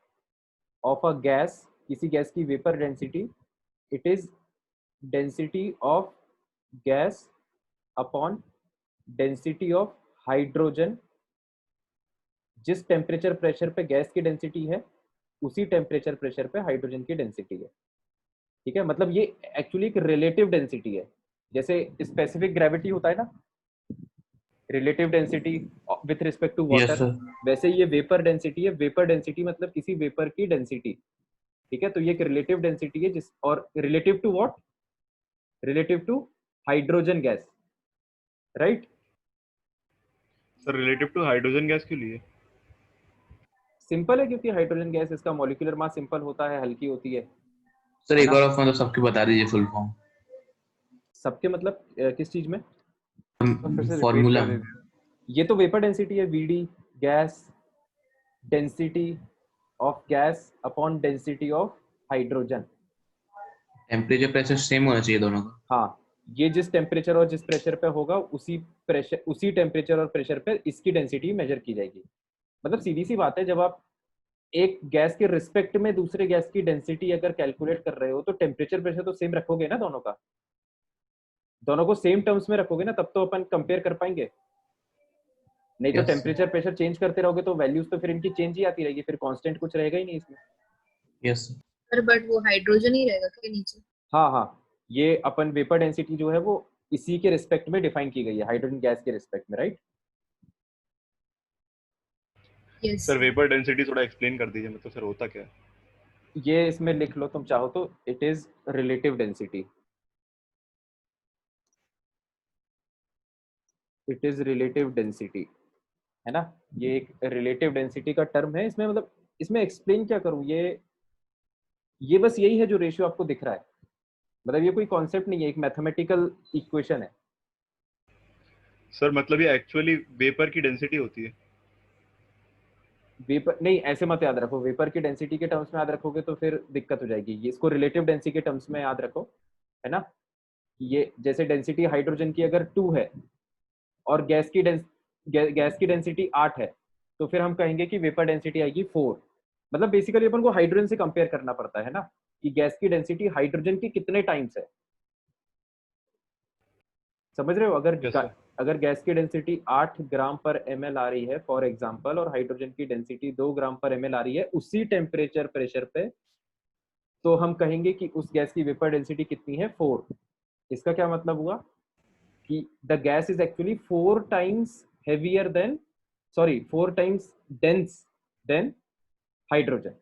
of a gas, किसी गैस की vapour density, it is density of gas upon density of hydrogen. जिस टेम्परेचर प्रेशर पे गैस की डेंसिटी है, उसी टेम्परेचर प्रेशर पे हाइड्रोजन की डेंसिटी है। ठीक है, मतलब ये एक्चुअली एक रिलेटिव डेंसिटी है। जैसे स्पेसिफिक ग्रेविटी होता है ना, relative density with respect to yes water, sir. वैसे ये वेपर डेंसिटी है। वेपर डेंसिटी मतलब किसी वेपर की डेंसिटी। ठीक है, तो ये एक रिलेटिव डेंसिटी है, जिस और relative to what, relative to hydrogen gas, right. Sir relative to hydrogen gas क्यों लिए? सिंपल है, क्योंकि हाइड्रोजन गैस, इसका मॉलिक्यूलर मास सिंपल होता है, हल्की होती सर है एक ना। बार आप मतलब सबके बता दीजिए फुल फॉर्म, सबके मतलब किस चीज में? तो फिर से रिपीट फॉर्मूला। कर दीजिए। ये तो वेपर डेंसिटी है, VD, gas density of gas upon density of hydrogen. Temperature pressure same होना चाहिए दोनों का। हाँ, ये जिस टेम्परेचर और जिस प्रेशर पे होगा, उसी प्रेशर, उसी टेम्परेचर और प्रेशर पे इसकी डेंसिटी मेजर की जाएगी। मतलब सीधी सी बात है, जब आप एक गैस के रिस्पेक्ट में दूसरे गैस की डेंसिटी अगर कैलकुलेट कर रहे हो, तो टेम्परेचर प्रेशर तो सेम रखोगे ना दोनों का, दोनों को सेम टर्म्स में रखोगे ना, तब तो अपन कंपेयर कर पाएंगे। नहीं तो यस टेम्परेचर प्रेशर चेंज करते रहोगे तो वैल्यूज तो फिर इनकी चेंज ही आती रहेगी, फिर कांस्टेंट कुछ रहेगा ही नहीं इसमें। यस। सर बट वो हाइड्रोजन ही रहेगा क्या नीचे? हाँ हाँ, ये अपन वेपर डेंसिटी जो है वो इसी के रिस्पेक्ट में डिफाइन की गई है, हाइड्रोजन गैस के रिस्पेक्ट में, right. Yes sir vapour density थोड़ा एक्सप्लेन कर दीजिए, मतलब सर होता क्या है? ये इसमें लिख लो तुम चाहो तो, it is relative density, it is relative density, है ना। ये एक रिलेटिव डेंसिटी का टर्म है। इसमें मतलब इसमें एक्सप्लेन क्या करूं, ये बस यही है जो रेशियो आपको दिख रहा है। मतलब ये कोई कॉन्सेप्ट नहीं है, एक मैथमेटिकल इक्वेशन है। सर मतलब ये एक्चुअली वेपर की डेंसिटी होती है? वेपर नहीं, ऐसे मत याद रखो। वेपर की डेंसिटी के टर्म्स में याद रखोगे तो फिर दिक्कत हो जाएगी। ये इसको रिलेटिव डेंसिटी के टर्म्स में याद रखो, है ना। ये जैसे डेंसिटी हाइड्रोजन की अगर 2 है और गैस की डेंसिटी 8 है, तो फिर हम कहेंगे कि वेपर डेंसिटी आएगी 4। मतलब बेसिकली अपन को हाइड्रोजन से कंपेयर करना पड़ता है ना, कि गैस की डेंसिटी हाइड्रोजन की कितने टाइम्स है। समझ रहे हो? Yes sir. अगर गैस की डेंसिटी 8 ग्राम पर ml आ रही है फॉर एग्जांपल, और हाइड्रोजन की डेंसिटी 2 ग्राम पर ml आ रही है उसी टेम्परेचर प्रेशर पे, तो हम कहेंगे कि उस गैस की वेपर डेंसिटी कितनी है, 4। इसका क्या मतलब हुआ कि the gas is actually 4 times heavier than, sorry 4 times dense than hydrogen,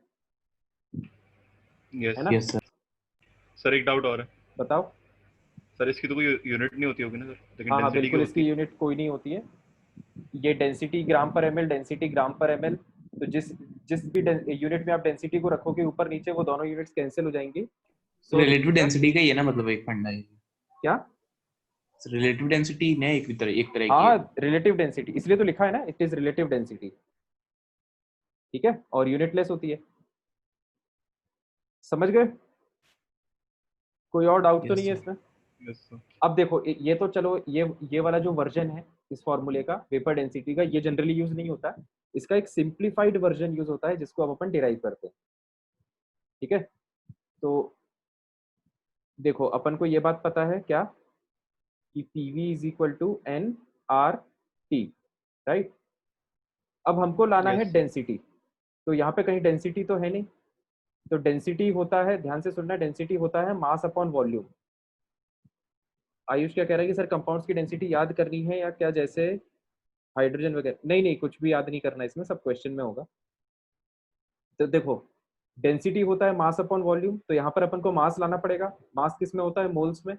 yes है ना। Yes sir. सर एक डाउट और है। बताओ। सर इसकी तो कोई यूनिट नहीं होती होगी ना सर, लेकिन हाँ हाँ डेंसिटी की बिल्कुल, होती इसकी है। यूनिट कोई नहीं होती है। ये डेंसिटी ग्राम पर ml, डेंसिटी ग्राम पर ml। तो जिस जिस भी यूनिट में आप डेंसिटी को रखोगे ऊपर नीचे, वो दोनों यूनिट्स कैंसिल हो जाएंगी। सो रिलेटिव डेंसिटी का ही है ना, मतलब एक फंडा है। क्या? रिलेटिव डेंसिटी ने एक तरह की है। हाँ, रिलेटिव डेंसिटी, इसलिए तो लिखा है ना, इट इज रिलेटिव डेंसिटी। ठीक है, और यूनिटलेस होती है। समझ गए? कोई और डाउट तो यस नहीं है सर। इसमें? Yes sir. अब देखो, ये तो चलो, ये वाला जो वर्जन है इस फॉर्मूले का वेपर डेंसिटी का, ये जनरली यूज नहीं होता है। इसका एक सिंप्लीफाइड वर्जन यूज होता है, जिसको अब अपन डिराइव करते हैं। ठीक है, तो देखो अपन को ये बात पता है क्या कि PV is equal to N R T, right. अब हमको लाना है Yes. डेंसिटी, तो यहाँ पे कहीं डेंसिटी तो है नहीं, तो डेंसिटी होता है, ध्यान से सुनना, डेंसिटी होता है मास अपॉन वॉल्यूम। आयुष क्या कह रहा है कि सर कंपाउंड्स की डेंसिटी याद करनी है या क्या, जैसे हाइड्रोजन वगैरह? नहीं नहीं, कुछ भी याद नहीं करना इसमें, सब क्वेश्चन में होगा। तो देखो डेंसिटी होता है मास अपॉन वॉल्यूम, तो यहाँ पर अपन को मास लाना पड़ेगा। मास किस में होता है? मोल्स में।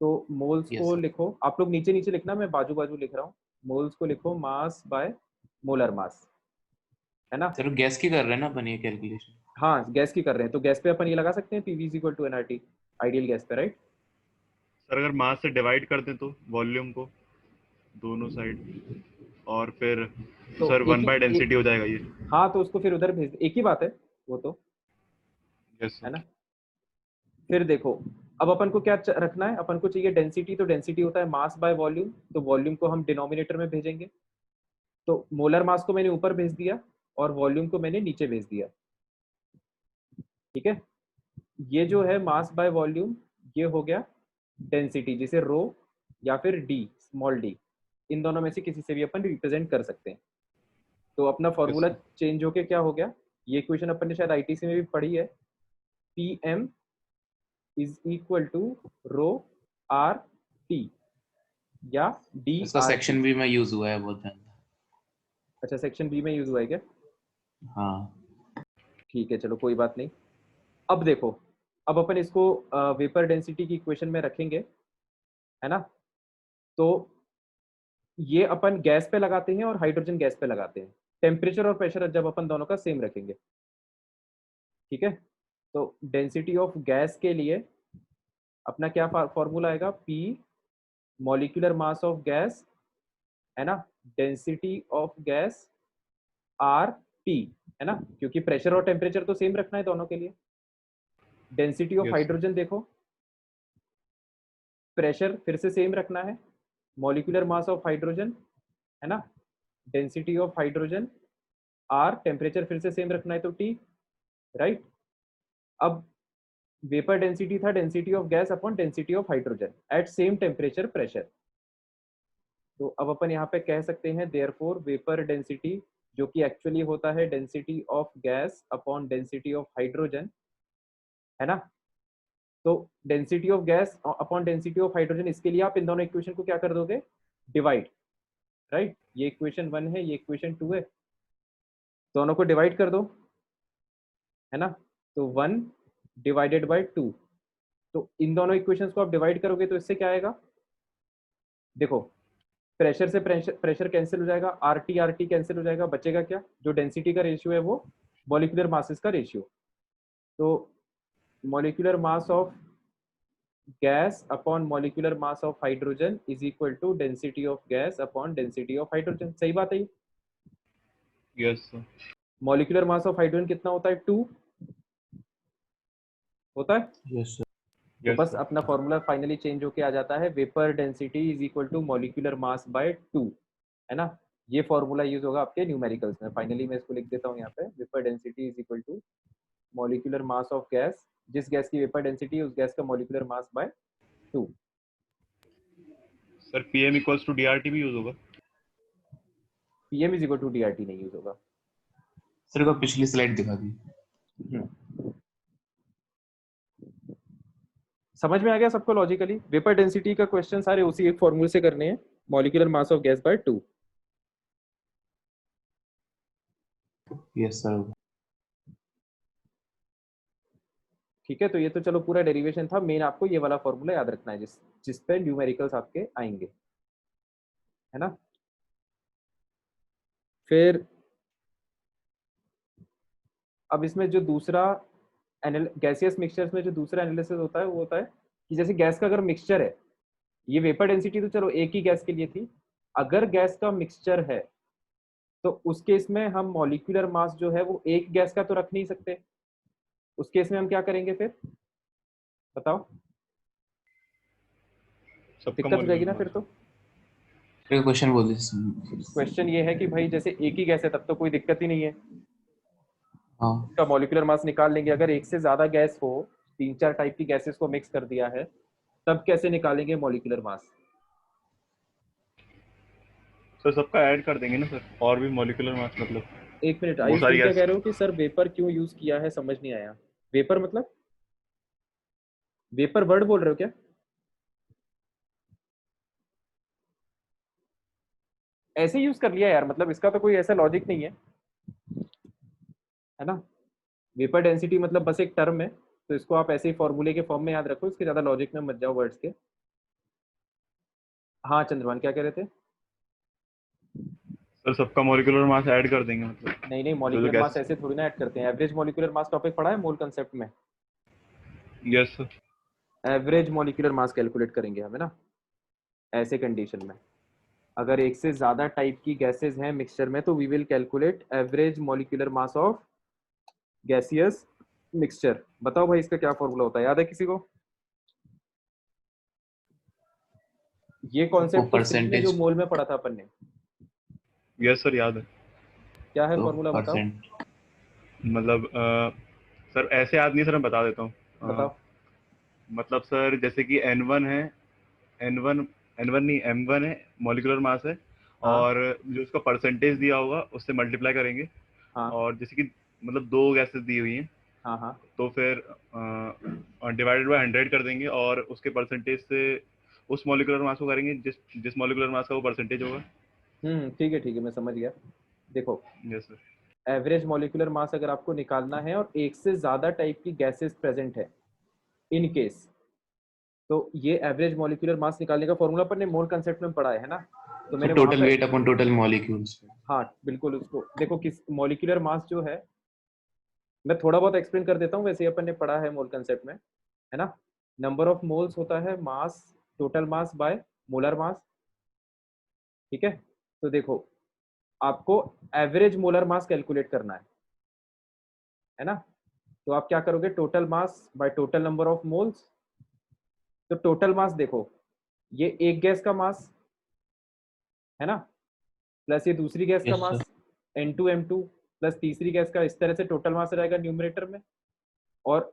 तो मोल्स Yes, को sir. लिखो, आप लोग नीचे नीचे लिखना, मैं बाजू बाजू लिख रहा हूँ। मोल्स को लिखो मास बाय मोलर मास, है ना। सर गैस की कर रहे हैं ना अपन ये कैलकुलेशन? हाँ गैस की कर रहे हैं, तो गैस पे अपन ये लगा सकते हैं PV is equal to NRT, ideal gas पे, राइट। सर अगर मास से डिवाइड कर दें तो वॉल्यूम को दोनों साइड, और फिर तो सर एक 1 बाय ही डेंसिटी हो जाएगा ये। हाँ तो उसको फिर उधर भेज दे, एक ही बात है वो तो, यस है सर। ना। फिर देखो अब अपन को क्या रखना है, अपन को चाहिए डेंसिटी, तो डेंसिटी होता है मास बाय वॉल्यूम, तो वॉल्यूम को हम डिनोमिनेटर में भेजेंगे। तो मोलर मास को मैंने ऊपर भेज दिया और वॉल्यूम को मैंने नीचे भेज दिया, ठीक है। ये जो है मास बाय वॉल्यूम, ये हो गया डेंसिटी, जिसे रो या फिर डी, स्मॉल डी, इन दोनों में से किसी से भी अपन रिप्रेजेंट कर सकते हैं। तो अपना फॉर्मूला sir. चेंज होके क्या हो गया, ये इक्वेशन अपन ने शायद आईटीसी में भी पढ़ी है, P M is equal to rho R T या डी इसका आर टी। सेक्शन भी में यूज हुआ है बहुत ज्यादा। अच्छा सेक्शन बी में यूज हुआ है क्या? हाँ ठीक है चलो कोई बात नहीं। अब देखो, अब अपन इसको वेपर डेंसिटी की इक्वेशन में रखेंगे, है ना। तो ये अपन गैस पे लगाते हैं और हाइड्रोजन गैस पे लगाते हैं, टेम्परेचर और प्रेशर जब अपन दोनों का सेम रखेंगे, ठीक है। तो डेंसिटी ऑफ गैस के लिए अपना क्या फॉर्मूला आएगा, P molecular mass of gas, है ना, density of gas R T, है ना, क्योंकि प्रेशर और टेम्परेचर तो सेम रखना है दोनों के लिए। Density of Yes, sir. Hydrogen देखो, प्रेशर फिर से सेम रखना है, मॉलिक्यूलर मास ऑफ हाइड्रोजन, है ना, density of hydrogen R, temperature फिर से सेम रखना है तो टी, राइट। अब वेपर डेंसिटी था density of gas upon density of hydrogen at same temperature pressure. तो अब अपन यहाँ पे कह सकते हैं देयरफॉर वेपर डेंसिटी, जो कि एक्चुअली होता है density of gas upon density of hydrogen, है ना। तो density of gas upon density of hydrogen, इसके लिए आप इन दोनों इक्वेशन को क्या कर दोगे, डिवाइड, राइट। ये इक्वेशन 1 है, ये इक्वेशन 2 है, दोनों को डिवाइड कर दो, है ना। तो 1 डिवाइडेड बाय 2, तो इन दोनों इक्वेशंस को आप डिवाइड करोगे तो इससे क्या आएगा, देखो प्रेशर से प्रेशर कैंसिल हो जाएगा, आर टी कैंसिल हो जाएगा, बचेगा क्या, जो डेंसिटी का रेशियो है वो मॉलिक्यूलर मासेस का रेशियो। तो molecular mass of gas upon molecular mass of hydrogen is equal to density of gas upon density of hydrogen, सही बात है। Yes, sir. Molecular mass of hydrogen कितना होता है, 2 होता है। Yes sir. तो Yes, बस sir. अपना फॉर्मूला फाइनली चेंज होके आ जाता है, vapour density is equal to molecular mass by 2, है ना। ये फॉर्मूला यूज होगा आपके न्यूमेरिकल्स में। फाइनली मैं इसको लिख देता हूँ यहाँ पे, vapour density is equal to molecular mass of gas, जिस गैस की वेपर डेंसिटी है उस गैस का molecular mass by 2। Sir PM equals to DRT भी यूज होगा? PM is equal to DRT नहीं यूज होगा। सर को पिछली स्लाइड दिखा दी। समझ में आ गया सबको लॉजिकली? वेपर डेंसिटी का क्वेश्चन सारे उसी एक फॉर्मूले से करने हैं, molecular mass of gas by 2। Yes sir. ठीक है, तो ये तो चलो पूरा डेरिवेशन था, मेन आपको ये वाला फॉर्मूला याद रखना है जिस पे न्यूमेरिकल्स आपके आएंगे, है ना। फिर अब इसमें जो दूसरा गैसियस मिक्सचर्स में जो दूसरा एनालिसिस होता है वो होता है कि जैसे गैस का अगर मिक्सचर है, ये वेपर डेंसिटी तो चलो एक ही गैस के लिए थी, अगर गैस का मिक्सचर है तो उस केस में हम मॉलिक्यूलर मास जो है वो एक गैस का तो रख नहीं सकते, उस केस में हम क्या करेंगे फिर बताओ, सबका दिक्कत हो जाएगी ना molecular फिर। तो फिर क्वेश्चन बोल दीजिए। क्वेश्चन ये है कि भाई जैसे एक ही गैस है तब तो कोई दिक्कत ही नहीं है, हाँ उसका मॉलिक्यूलर मास निकाल लेंगे। अगर एक से ज्यादा गैस हो 3-4 टाइप की गैसेस को मिक्स कर दिया है, तब कैसे निकालेंगे मॉलिक्यूलर मास? सर सबका ऐड कर देंगे ना सर, और भी मॉलिक्यूलर मास मतलब एक मिनट, वो आयुष सारी तुम क्या गैस। कह रहे हो कि सर वेपर क्यों यूज किया है, समझ नहीं आया। वेपर मतलब वेपर वर्ड बोल रहे हो क्या? ऐसे यूज कर लिया यार, मतलब इसका तो कोई ऐसा लॉजिक नहीं है ना। वेपर डेंसिटी मतलब बस एक टर्म है, तो इसको आप ऐसे ही फॉर्मूले के फॉर्म में याद रखो, इसके ज्यादा लॉजिक में मत जाओ वर्ड्स के। हाँ चंद्रमान क्या कह रहे थे? सर सबका मॉलिक्यूलर मास ऐड कर देंगे मतलब नहीं नहीं, जो जो मॉलिक्यूलर मास गैस। ऐसे थोड़ी ना ऐड करते हैं। एवरेज मॉलिक्यूलर मास टॉपिक पढ़ा है मोल कंसेप्ट में? Yes sir. Average molecular mass calculate करेंगे हमें ना, ऐसे कंडीशन में अगर एक से ज्यादा टाइप की गैसेस हैं मिक्सचर में, तो we will calculate average molecular mass of gaseous mixture. बताओ भाई इसका क्या फॉर्मूला होता है, याद है किसी को? ये वो कॉन्सेप्ट तो सिक्स में जो परसेंटेज, मोल में पढ़ा था अपन ने। यस सर याद है। क्या है तो फॉर्मूला बताओ? परसेंट, मतलब सर ऐसे याद नहीं सर, मैं बता देता हूँ। बताओ। मतलब सर जैसे कि N1 है, N1 N1 नहीं M1 है मॉलिक्यूलर मास है, हाँ और जो उसका परसेंटेज दिया होगा उससे मल्टीप्लाई करेंगे। हाँ और जैसे कि मतलब दो गैसेस दी हुई हैं, हाँ हाँ। तो फिर डिवाइडेड बाय 100 कर देंगे, और उसके परसेंटेज से उस मॉलिक्यूलर मास को करेंगे जिस जिस मॉलिक्यूलर मास का वो परसेंटेज होगा। ठीक है मैं समझ गया। देखो, यस सर। एवरेज मॉलिक्यूलर मास अगर आपको निकालना है और एक से ज्यादा टाइप की गैसेस प्रेजेंट है इन केस, तो ये एवरेज मॉलिक्यूलर मास निकालने का फॉर्मूला पर ने मोल कंसेप्ट में पढ़ा है ना, तो तो मैंने वहां टोटल पे। Weight upon total molecules. हाँ बिल्कुल, उसको देखो किस मॉलिक्यूलर मास जो है, मैं थोड़ा बहुत एक्सप्लेन कर देता हूँ, वैसे ही अपन ने पढ़ा है मोल कंसेप्ट में, है ना। नंबर ऑफ मोल्स होता है mass, total mass by molar mass, ठीक है। तो देखो, आपको एवरेज मोलर मास कैलकुलेट करना है ना। तो आप क्या करोगे, total mass by total number of moles. तो टोटल मास देखो, ये एक गैस का मास है ना, प्लस ये दूसरी गैस का यस सर। मास N2 M2, प्लस तीसरी गैस का, इस तरह से टोटल मास रहेगा न्यूमरेटर में। और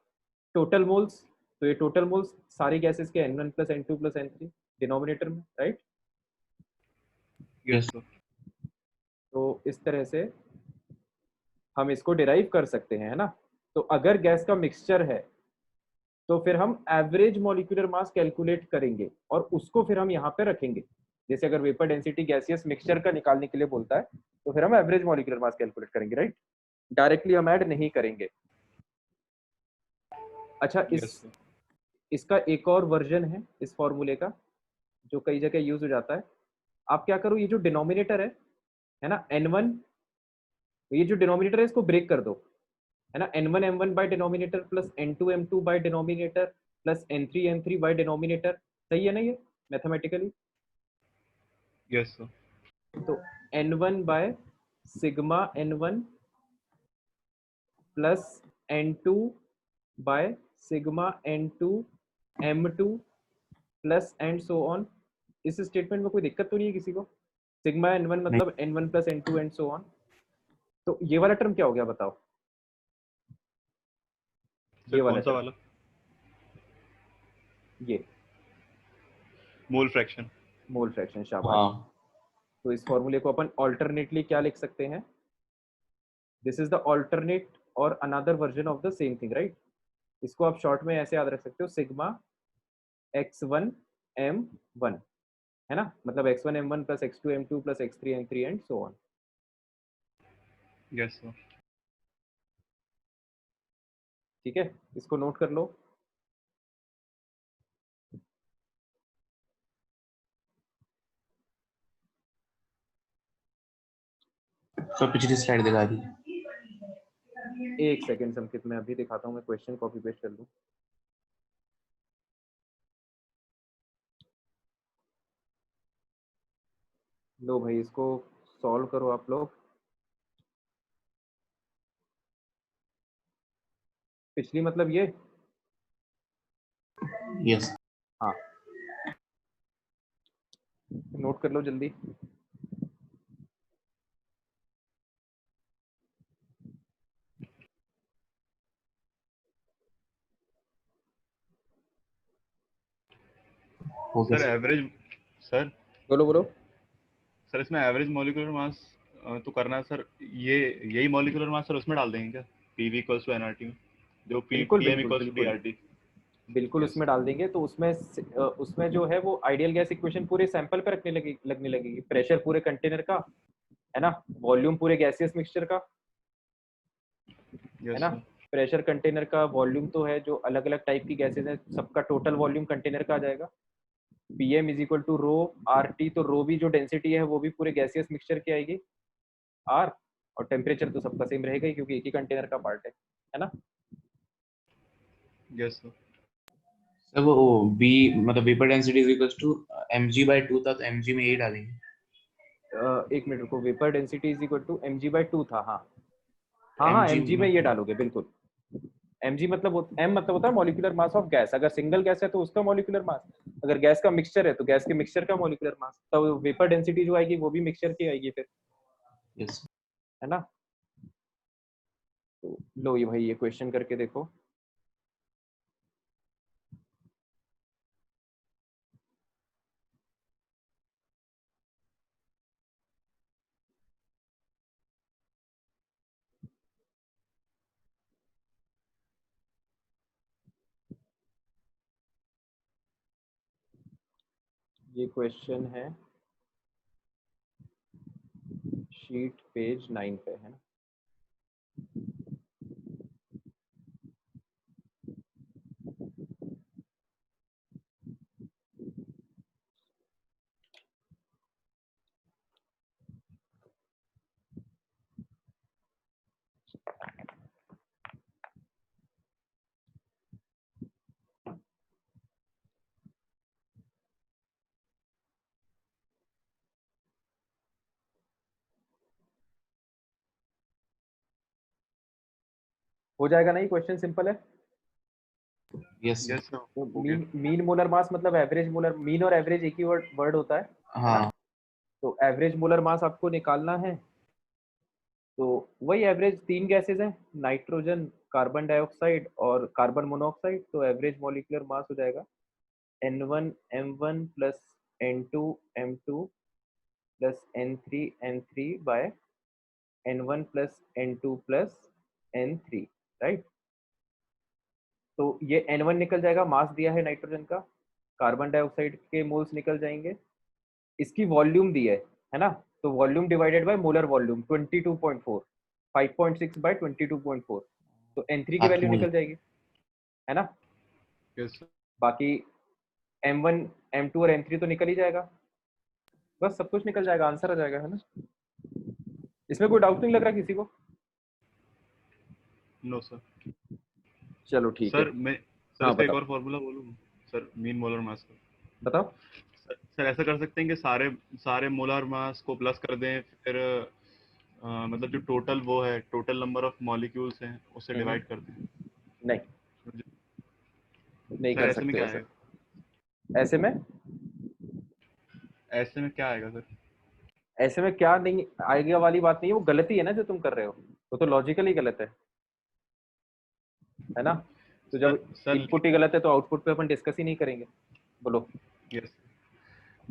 टोटल मोल्स, तो ये टोटल मोल्स सारी गैसेस के N1 plus N2 plus N3 denominator में, राइट। Yes yes. सर। तो इस तरह से हम इसको डिराइव कर सकते हैं, है ना। तो अगर गैस का मिक्सचर है, तो फिर हम एवरेज मॉलिक्यूलर मास कैलकुलेट करेंगे और उसको फिर हम यहाँ पे रखेंगे। जैसे अगर वेपर डेंसिटी गैसियस मिक्सचर का निकालने के लिए बोलता है, तो फिर हम एवरेज मॉलिक्यूलर मास कैलकुलेट करेंगे, राइट। डायरेक्टली हम ऐड नहीं करेंगे। अच्छा, यस सर। इसका एक और वर्जन है इस फॉर्मूले का, जो कई जगह यूज हो जाता है। आप क्या करो, ये जो डिनोमिनेटर है ना N1, ये जो डिनोमिनेटर है इसको ब्रेक कर दो, है ना। N1 M1 by denominator plus N2 M2 by denominator plus N3 M3 by denominator. सही है ना ये मैथमेटिकली? Yes sir. तो N1 by sigma N1 plus N2 by sigma N2 M2 plus and so on. इस statement में कोई दिक्कत तो नहीं है किसी को? सिग्मा N1 नहीं मतलब N1 plus N2 and so on. तो ये वाला टर्म क्या हो गया बताओ? सर ये वाला कौन सा टर्म, वाला? ये मोल फ्रैक्शन। मोल फ्रैक्शन, शाबाश। हाँ। तो इस फॉर्मूले को अपन ऑल्टरनेटली क्या लिख सकते हैं? दिस इज द ऑल्टरनेट और another version of the same thing, right. इसको आप शॉर्ट में ऐसे याद रख सकते हो, सिग्मा X1 M1, है ना, मतलब X1 M1 plus X2 M2 plus X3 M3 and so on. Yes sir. ठीक है, इसको नोट कर लो। तो पिछली स्लाइड दिखा दी। एक सेकेंड संकित, मैं अभी दिखाता हूँ, मैं क्वेश्चन कॉपी पेस्ट कर लूँ। लो भाई, इसको सॉल्व करो आप लोग। पिछली मतलब ये, यस। हाँ नोट कर लो जल्दी। ओके सर एवरेज सर बोलो बोलो। सर इसमें एवरेज मॉलिक्यूलर मास तो करना है सर, ये यही मॉलिक्यूलर मास सर उसमें डाल देंगे क्या, पीवी इक्वल्स टू एनआरटी में, जो बिल्कुल पीएम बिल्कुल इक्वल्स टू बिल्कुल डीआरटी। बिल्कुल यस उसमें डाल देंगे। तो उसमें जो है वो आइडियल गैस इक्वेशन पूरे सैंपल पे लगने लगेगी। प्रेशर पूरे कंटेनर का, है ना, वॉल्यूम पूरे गैसियस मिक्सचर का, है यस ना। सर। प्रेशर कंटेनर का, वॉल्यूम तो है जो अलग अलग टाइप की गैसेज है सबका टोटल वॉल्यूम कंटेनर का आ जाएगा। PM is equal to rho R T, तो रो भी जो डेंसिटी है वो भी पूरे गैसियस मिक्सचर की आएगी आर, और टेम्परेचर तो सबका सेम रहेगा ही क्योंकि एक ही कंटेनर का पार्ट है ना। Yes sir. सर वो बी मतलब vapour density is equal to mg/2 था, तो mg में यही डालेंगे। एक मिनट रुको, vapour density is equal to mg/2 था। हाँ हाँ हाँ, mg mg में ये डालोगे बिल्कुल। mg मतलब m मतलब होता है मॉलिक्यूलर मास ऑफ गैस। अगर सिंगल गैस है तो उसका मॉलिक्यूलर मास, अगर गैस का मिक्सचर है तो गैस के मिक्सचर का मॉलिक्यूलर मास, तो वेपर डेंसिटी जो आएगी वो भी मिक्सचर की आएगी फिर, यस है ना। तो लो ये भाई ये क्वेश्चन करके देखो। ये क्वेश्चन है शीट पेज 9 पे, है ना। हो जाएगा ना, ये क्वेश्चन सिंपल है। यस यस सर तो हो गया। मीन मोलर मास मतलब एवरेज मोलर, मीन और एवरेज एक ही वर्ड होता है ना। हाँ तो एवरेज मोलर मास आपको निकालना है। तो वही एवरेज तीन गैसेज हैं, नाइट्रोजन, कार्बन डाइऑक्साइड और कार्बन मोनोऑक्साइड। तो एवरेज मॉलिक्यूलर मास हो जाएगा N1 M1 plus N2 M2 plus N3 by N1 plus N2 plus N3, right. तो ये N1 निकल जाएगा, मास दिया है नाइट्रोजन का। कार्बन डाइऑक्साइड के मोल्स निकल जाएंगे, इसकी वॉल्यूम दी है ना। तो volume divided by molar volume 22.4, 5.6 बाय 22.4, तो N3 की 7 वैल्यू मोल। निकल जाएगी, है ना। Yes sir. बाकी M1 M2 और N3 तो निकल ही जाएगा, बस सब कुछ निकल जाएगा, आंसर आ जाएगा, है ना। इसमें कोई डाउट नहीं लग रहा किसी को? No sir. चलो ठीक है। सर मैं सर हाँ इसका एक बताओ और फॉर्मूला बोलूँ सर, मीन मोलर मास का। बताओ। सर ऐसा कर सकते हैं कि सारे सारे मोलर मास को प्लस कर दें, फिर मतलब जो टोटल वो है, टोटल नंबर ऑफ मॉलिक्यूल्स हैं उससे हम्म, डिवाइड कर दें। नहीं नहीं सर कर ऐसे में सकते क्या ऐसा। आएगा, ऐसे में ऐसे में क्या आएगा सर? ऐसे में क्या नहीं आएगा वाली बात नहीं है, वो गलती है ना जो तुम कर रहे हो, वो तो लॉजिकली गलत है ना। तो सर जब सर इनपुट ही गलत है तो आउटपुट पे अपन डिस्कस ही नहीं करेंगे। बोलो। यस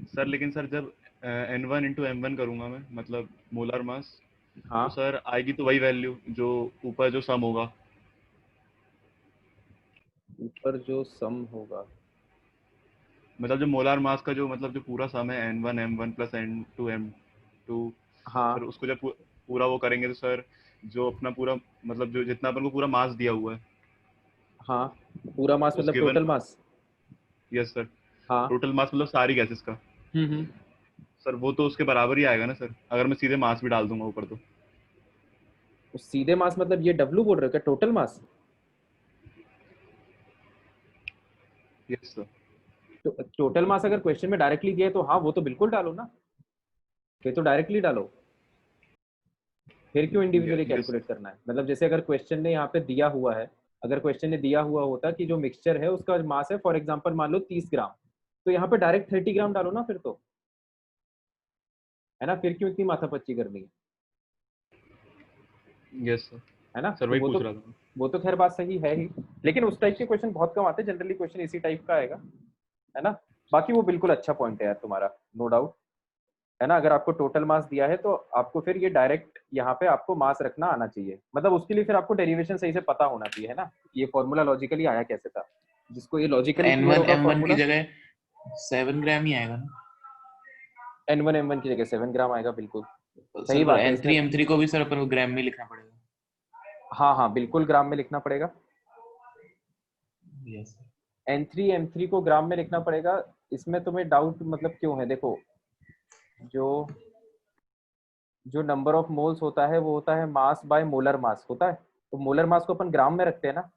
सर, लेकिन सर जब N1 × M1 करूंगा मैं, मतलब मोलर मास, हाँ, तो सर आएगी तो वही वैल्यू जो ऊपर जो सम होगा। ऊपर जो सम होगा, मतलब जो मोलार मास का जो मतलब जो पूरा सम है N1 M1 plus N2 M2, sir हाँ उसको जब पूरा वो करेंगे तो सर जो अपना पूरा मतलब जो जितना अपन को पूरा मास दिया हुआ है हाँ, पूरा मास उस मतलब given, total mass. Yes sir, हाँ, टोटल मास मतलब सारी गैसेस का, हम्म। सर वो तो उसके बराबर ही आएगा ना सर, अगर मैं सीधे मास भी डाल दूंगा ऊपर तो। तो सीधे मास मतलब ये W बोल रहे हो क्या, टोटल मास? Yes sir. तो टोटल मास अगर क्वेश्चन में डायरेक्टली दिया है तो हाँ वो तो बिल्कुल डालो ना, फिर तो डायरेक्टली डालो। फिर क्यों इंडिविजुअली यस कैलकुलेट करना है? मतलब जैसे अगर क्वेश्चन ने यहाँ पे दिया हुआ है, अगर क्वेश्चन ने दिया हुआ होता कि जो मिक्सचर है उसका मास है फॉर एग्जांपल मान लो 30 ग्राम, तो यहाँ पे डायरेक्ट 30 ग्राम डालो ना फिर तो, है ना। फिर क्यों इतनी माथापच्ची करनी यस सर। है ना। सर तो वही पूछ रहा था मैं। वो तो खैर बात सही है ही, लेकिन उस टाइप के क्वेश्चन बहुत कम आते हैं, जनरली क्वेश्चन इसी टाइप का आएगा, है ना। बाकी वो बिल्कुल अच्छा पॉइंट है यार तुम्हारा, नो डाउट, है ना। अगर आपको टोटल मास दिया है तो आपको फिर ये डायरेक्ट यहाँ पे आपको मास रखना आना चाहिए, मतलब उसके लिए फिर आपको डेरिवेशन सही से पता होना चाहिए, है ना, ये फॉर्मूला लॉजिकली आया कैसे था। जिसको ये लॉजिकली क्लियर N1 होगा M1 फॉर्मूला, की जगह 7 ग्राम ही आएगा ना N1 M1 की जगह 7 ग्राम आएगा, बिल्कुल सही सर। बात है। N3 M3 को भी सर अपन को ग्राम में लिखना पड़ेगा। हाँ हाँ बिल्कुल ग्राम में लिखना पड़ेगा। यस N3 M3 को ग्राम में लिखना पड़ेगा। इसमें तुम्हें डाउट मतलब क्यों है? देखो जो नंबर ऑफ मोल्स होता है वो होता है मास बाय मोलर मास होता है, तो मोलर मास को अपन ग्राम में रखते हैं ना,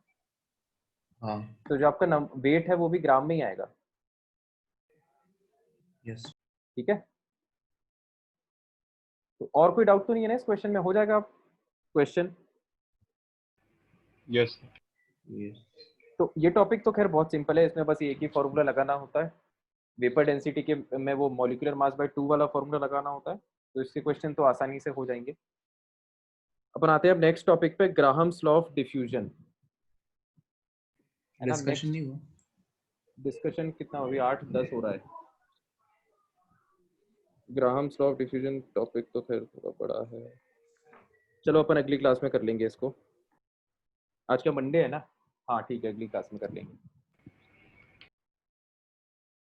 हाँ तो जो आपका वेट है वो भी ग्राम में ही आएगा। यस ठीक है, तो और कोई डाउट तो नहीं है ना इस क्वेश्चन में? हो जाएगा क्वेश्चन। यस यस तो ये टॉपिक तो खैर बहुत सिंपल है, इसमें बस एक ही फॉर्मूला लगाना होता है, वेपर डेंसिटी के में वो मॉलिक्यूलर मास बाय 2 वाला फॉर्मूला लगाना होता है, तो इसके क्वेश्चन तो आसानी से हो जाएंगे। अपन आते हैं अब नेक्स्ट टॉपिक पे, ग्राहम्स लॉ ऑफ डिफ्यूजन, है ना। डिस्कशन नहीं हुआ। डिस्कशन कितना अभी 8-10 हो रहा है। Graham's law of diffusion topic तो खैर थोड़ा बड़ा है, चलो अपन अगली क्लास में कर लेंगे इसको। आज का मंडे है ना, हाँ ठीक है, अगली क्लास में कर लेंगे।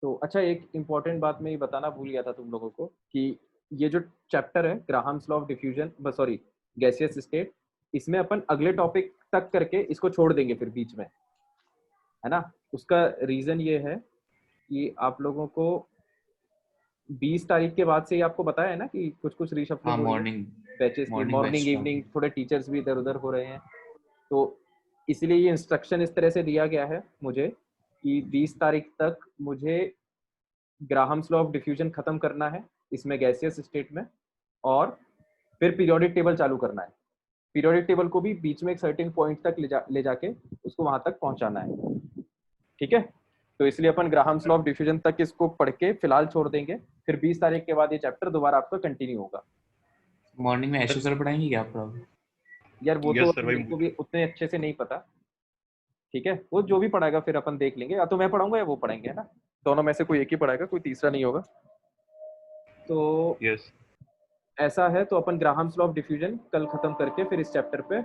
तो अच्छा, एक इम्पॉर्टेंट बात मैं ये बताना भूल गया था तुम लोगों को कि ये जो चैप्टर है Graham's law of diffusion, sorry gaseous state, इसमें अपन अगले टॉपिक तक करके इसको छोड़ देंगे फिर बीच में, है ना। उसका रीजन ये है कि आप लोगों को 20 तारीख के बाद से ही आपको बताया है ना कि कुछ कुछ हाँ रीशफलिंग हो रही है मॉर्निंग बैचेस की, मॉर्निंग इवनिंग, थोड़े टीचर्स भी इधर उधर हो रहे हैं, तो इसलिए ये इंस्ट्रक्शन इस तरह से दिया गया है मुझे कि 20 तारीख तक मुझे ग्राहम्स लॉ ऑफ डिफ्यूजन खत्म करना है इसमें गैसियस स्टेट में, और फिर पीरियोडिक टेबल चालू करना है। पीरियोडिक टेबल को भी बीच में एक सर्टेन पॉइंट तक ले जाके उसको वहां तक पहुंचाना है, ठीक है। तो इसलिए अपन ग्राहम्स लॉ ऑफ डिफ्यूजन तक इसको पढ़ के फिलहाल छोड़ देंगे, फिर 20 तारीख के बाद ये चैप्टर दोबारा आपका कंटिन्यू होगा। मॉर्निंग में एशो सर पढ़ाएंगे क्या आप लोग? यार वो तो यस सर, मेरे को भी उतने अच्छे से नहीं पता, ठीक है, वो जो भी पढ़ाएगा फिर अपन देख लेंगे, या तो मैं पढ़ाऊंगा या वो पढ़ाएंगे, है ना, दोनों में से कोई एक ही पढ़ाएगा, कोई तीसरा नहीं होगा। तो यस ऐसा है, तो अपन ग्राहम्स लॉ ऑफ डिफ्यूजन कल खत्म करके फिर इस चैप्टर पे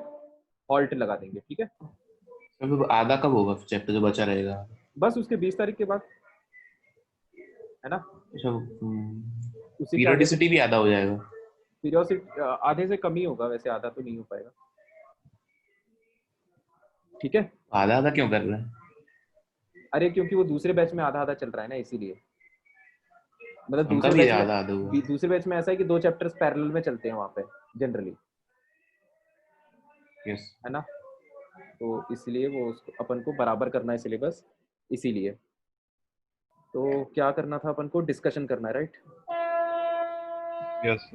हॉल्ट लगा देंगे, ठीक है। सर तो आधा कब होगा चैप्टर जो बचा रहेगा? बस उसके 20 तारीख के बाद, है ना, अच्छा उसी के आगे पीरियोडिसिटी भी आधा हो जाएगा? पीरियोडिक आधे से कम ही होगा वैसे, आधा तो नहीं हो पाएगा, ठीक है। आधा आधा क्यों कर रहे हैं? अरे क्योंकि वो दूसरे बैच में आधा आधा चल रहा है ना, इसीलिए, मतलब उनका भी आधा आधा हुआ। दूसरे बैच में ऐसा है कि 2 चैप्टर्स पैरेलल में चलते हैं वहाँ पे जनरली, यस है ना, तो इसलिए वो उसको अपन को बराबर करना है सिलेबस, इसीलिए। तो क्या करना था अपन को? डिस्कशन करना है, राइट। यस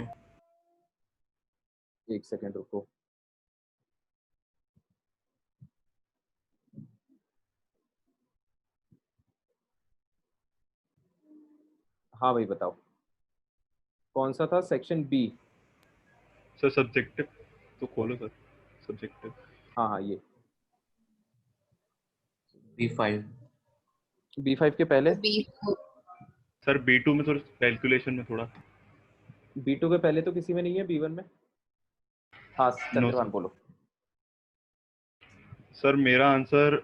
एक सेकेंड रुको, हाँ भाई बताओ, कौन सा था सेक्शन बी? सर सब्जेक्टिव तो खोलो सर, सब्जेक्टिव। हाँ हाँ ये B5 B5 के पहले, B4 सर B2 में थोड़ा कैलकुलेशन में थोड़ा। B2 के पहले तो किसी में नहीं है, B1 में। हाँ चंद्रभान सर। बोलो। सर मेरा आंसर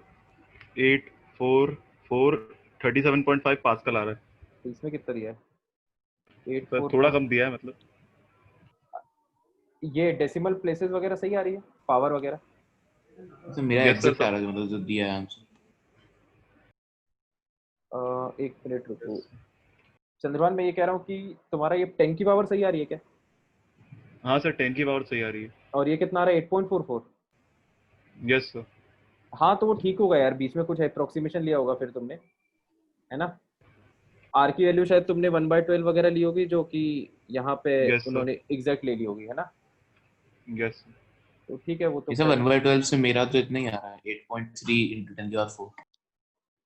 844 पास्कल आ रहा है। तो इसमें कितना दिया है? सर थोड़ा 844, कम दिया है मतलब। ये डेसिमल प्लेसेस वगैरह सही आ रही है, पावर वगैरह? सर मेरा Yes, sir, एग्जैक्ट आ रहा है मतलब जो दिया है आंसर। एक मिनट रुको चंद्रभान, मैं ये कह रहा हूँ कि तुम्हारा ये 10 की पावर सही आ रही है क्या? हाँ सर 10 की पावर सही आ रही है। और ये कितना आ रहा है? 8.44। Yes sir. हाँ तो वो ठीक होगा यार, बीच में कुछ अप्रोक्सीमेशन लिया होगा फिर तुमने, है ना। आर की वैल्यू शायद तुमने 1/12 वगैरह ली होगी, जो कि यहाँ पे Yes, sir. उन्होंने एग्जैक्ट ले ली होगी, है ना। यस तो ठीक है, वो तो ये सब 1/12 से मेरा तो इतना ही आ रहा है 8.3 into 10⁴।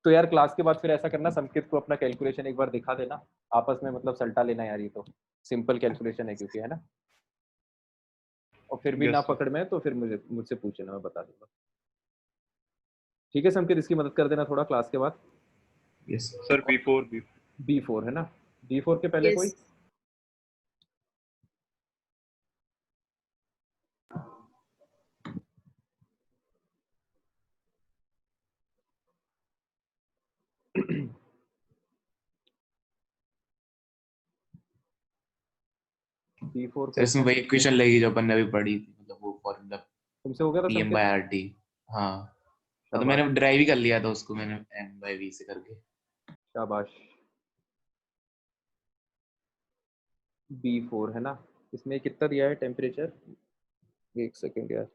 तो यार क्लास के बाद फिर ऐसा करना, संकेत को अपना कैलकुलेशन एक बार दिखा देना, आपस में मतलब सल्टा लेना यार, ये तो सिंपल कैलकुलेशन है क्योंकि, है ना। और फिर भी Yes, ना sir. पकड़ में तो फिर मुझसे पूछना, मैं बता दूंगा, ठीक है। संकेत इसकी मदद कर देना थोड़ा क्लास के बाद। यस सर B4 भी। B4 है ना, B4 के पहले कोई? Yes. B4 सर इसमें वही इक्वेशन लगी जो अपन ने अभी पढ़ी थी, मतलब वो फॉर्मूला तुमसे हो गया था PM संकेत? by RT। हाँ तो शाबाश मैंने ड्राइव ही कर लिया था उसको, मैंने M by V से करके। शाबाश। B4 है ना, इसमें कितना दिया है टेम्परेचर? एक सेकेंड यार।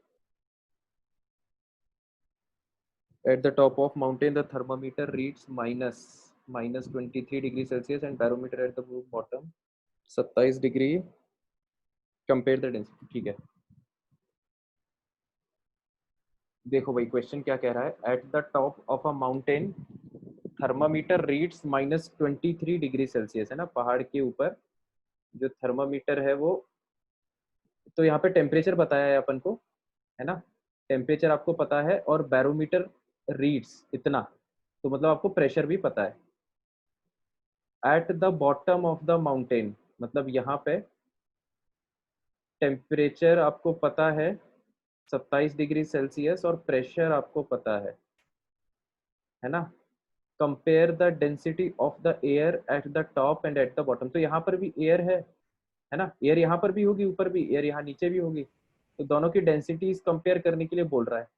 At the top of mountain, the thermometer reads minus 23 degree Celsius and barometer at the bottom 27 degree. Compare the density, ठीक है। देखो भाई क्वेश्चन क्या कह रहा है, at the top of a mountain thermometer reads -23 degree Celsius, है ना, पहाड़ के ऊपर जो थर्मामीटर है वो, तो यहाँ पे टेम्परेचर बताया है अपन को, है ना, टेम्परेचर आपको पता है, और बैरोमीटर रीड्स इतना, तो मतलब आपको प्रेशर भी पता है। At the bottom of the mountain, मतलब यहाँ पे टेम्परेचर आपको पता है 27 डिग्री सेल्सियस और प्रेशर आपको पता है ना। Compare the density of the air at the top and at the bottom, तो यहाँ पर भी एयर है ना, एयर यहाँ पर भी होगी, ऊपर भी एयर यहाँ नीचे भी होगी, तो दोनों की डेंसिटीज कंपेयर करने के लिए बोल रहा है।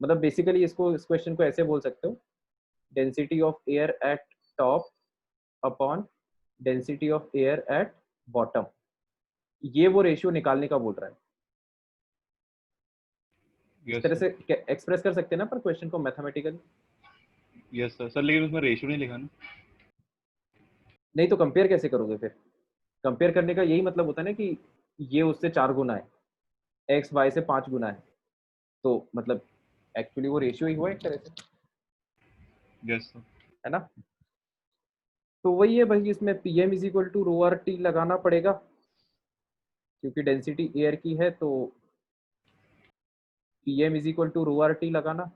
मतलब बेसिकली इसको, इस क्वेश्चन को ऐसे बोल सकते हो, density of air at top upon density of air at bottom, ये वो रेशियो निकालने का बोल रहा है। इस यस तरह सर, से एक्सप्रेस कर सकते हैं ना पर क्वेश्चन को मैथमेटिकली। Yes sir. सर लेकिन उसमें रेशियो नहीं लिखा ना। नहीं तो कंपेयर कैसे करोगे फिर? कंपेयर करने का यही मतलब होता है ना कि ये उससे 4 गुना है, एक्स वाई से 5 गुना है, तो मतलब एक्चुअली वो रेशियो ही हुआ एक तरह से, यस सर। है ना। तो वही है भाई, इसमें PM is equal to rho R T लगाना पड़ेगा, क्योंकि डेंसिटी एयर की है, तो PM is equal to rho R T लगाना,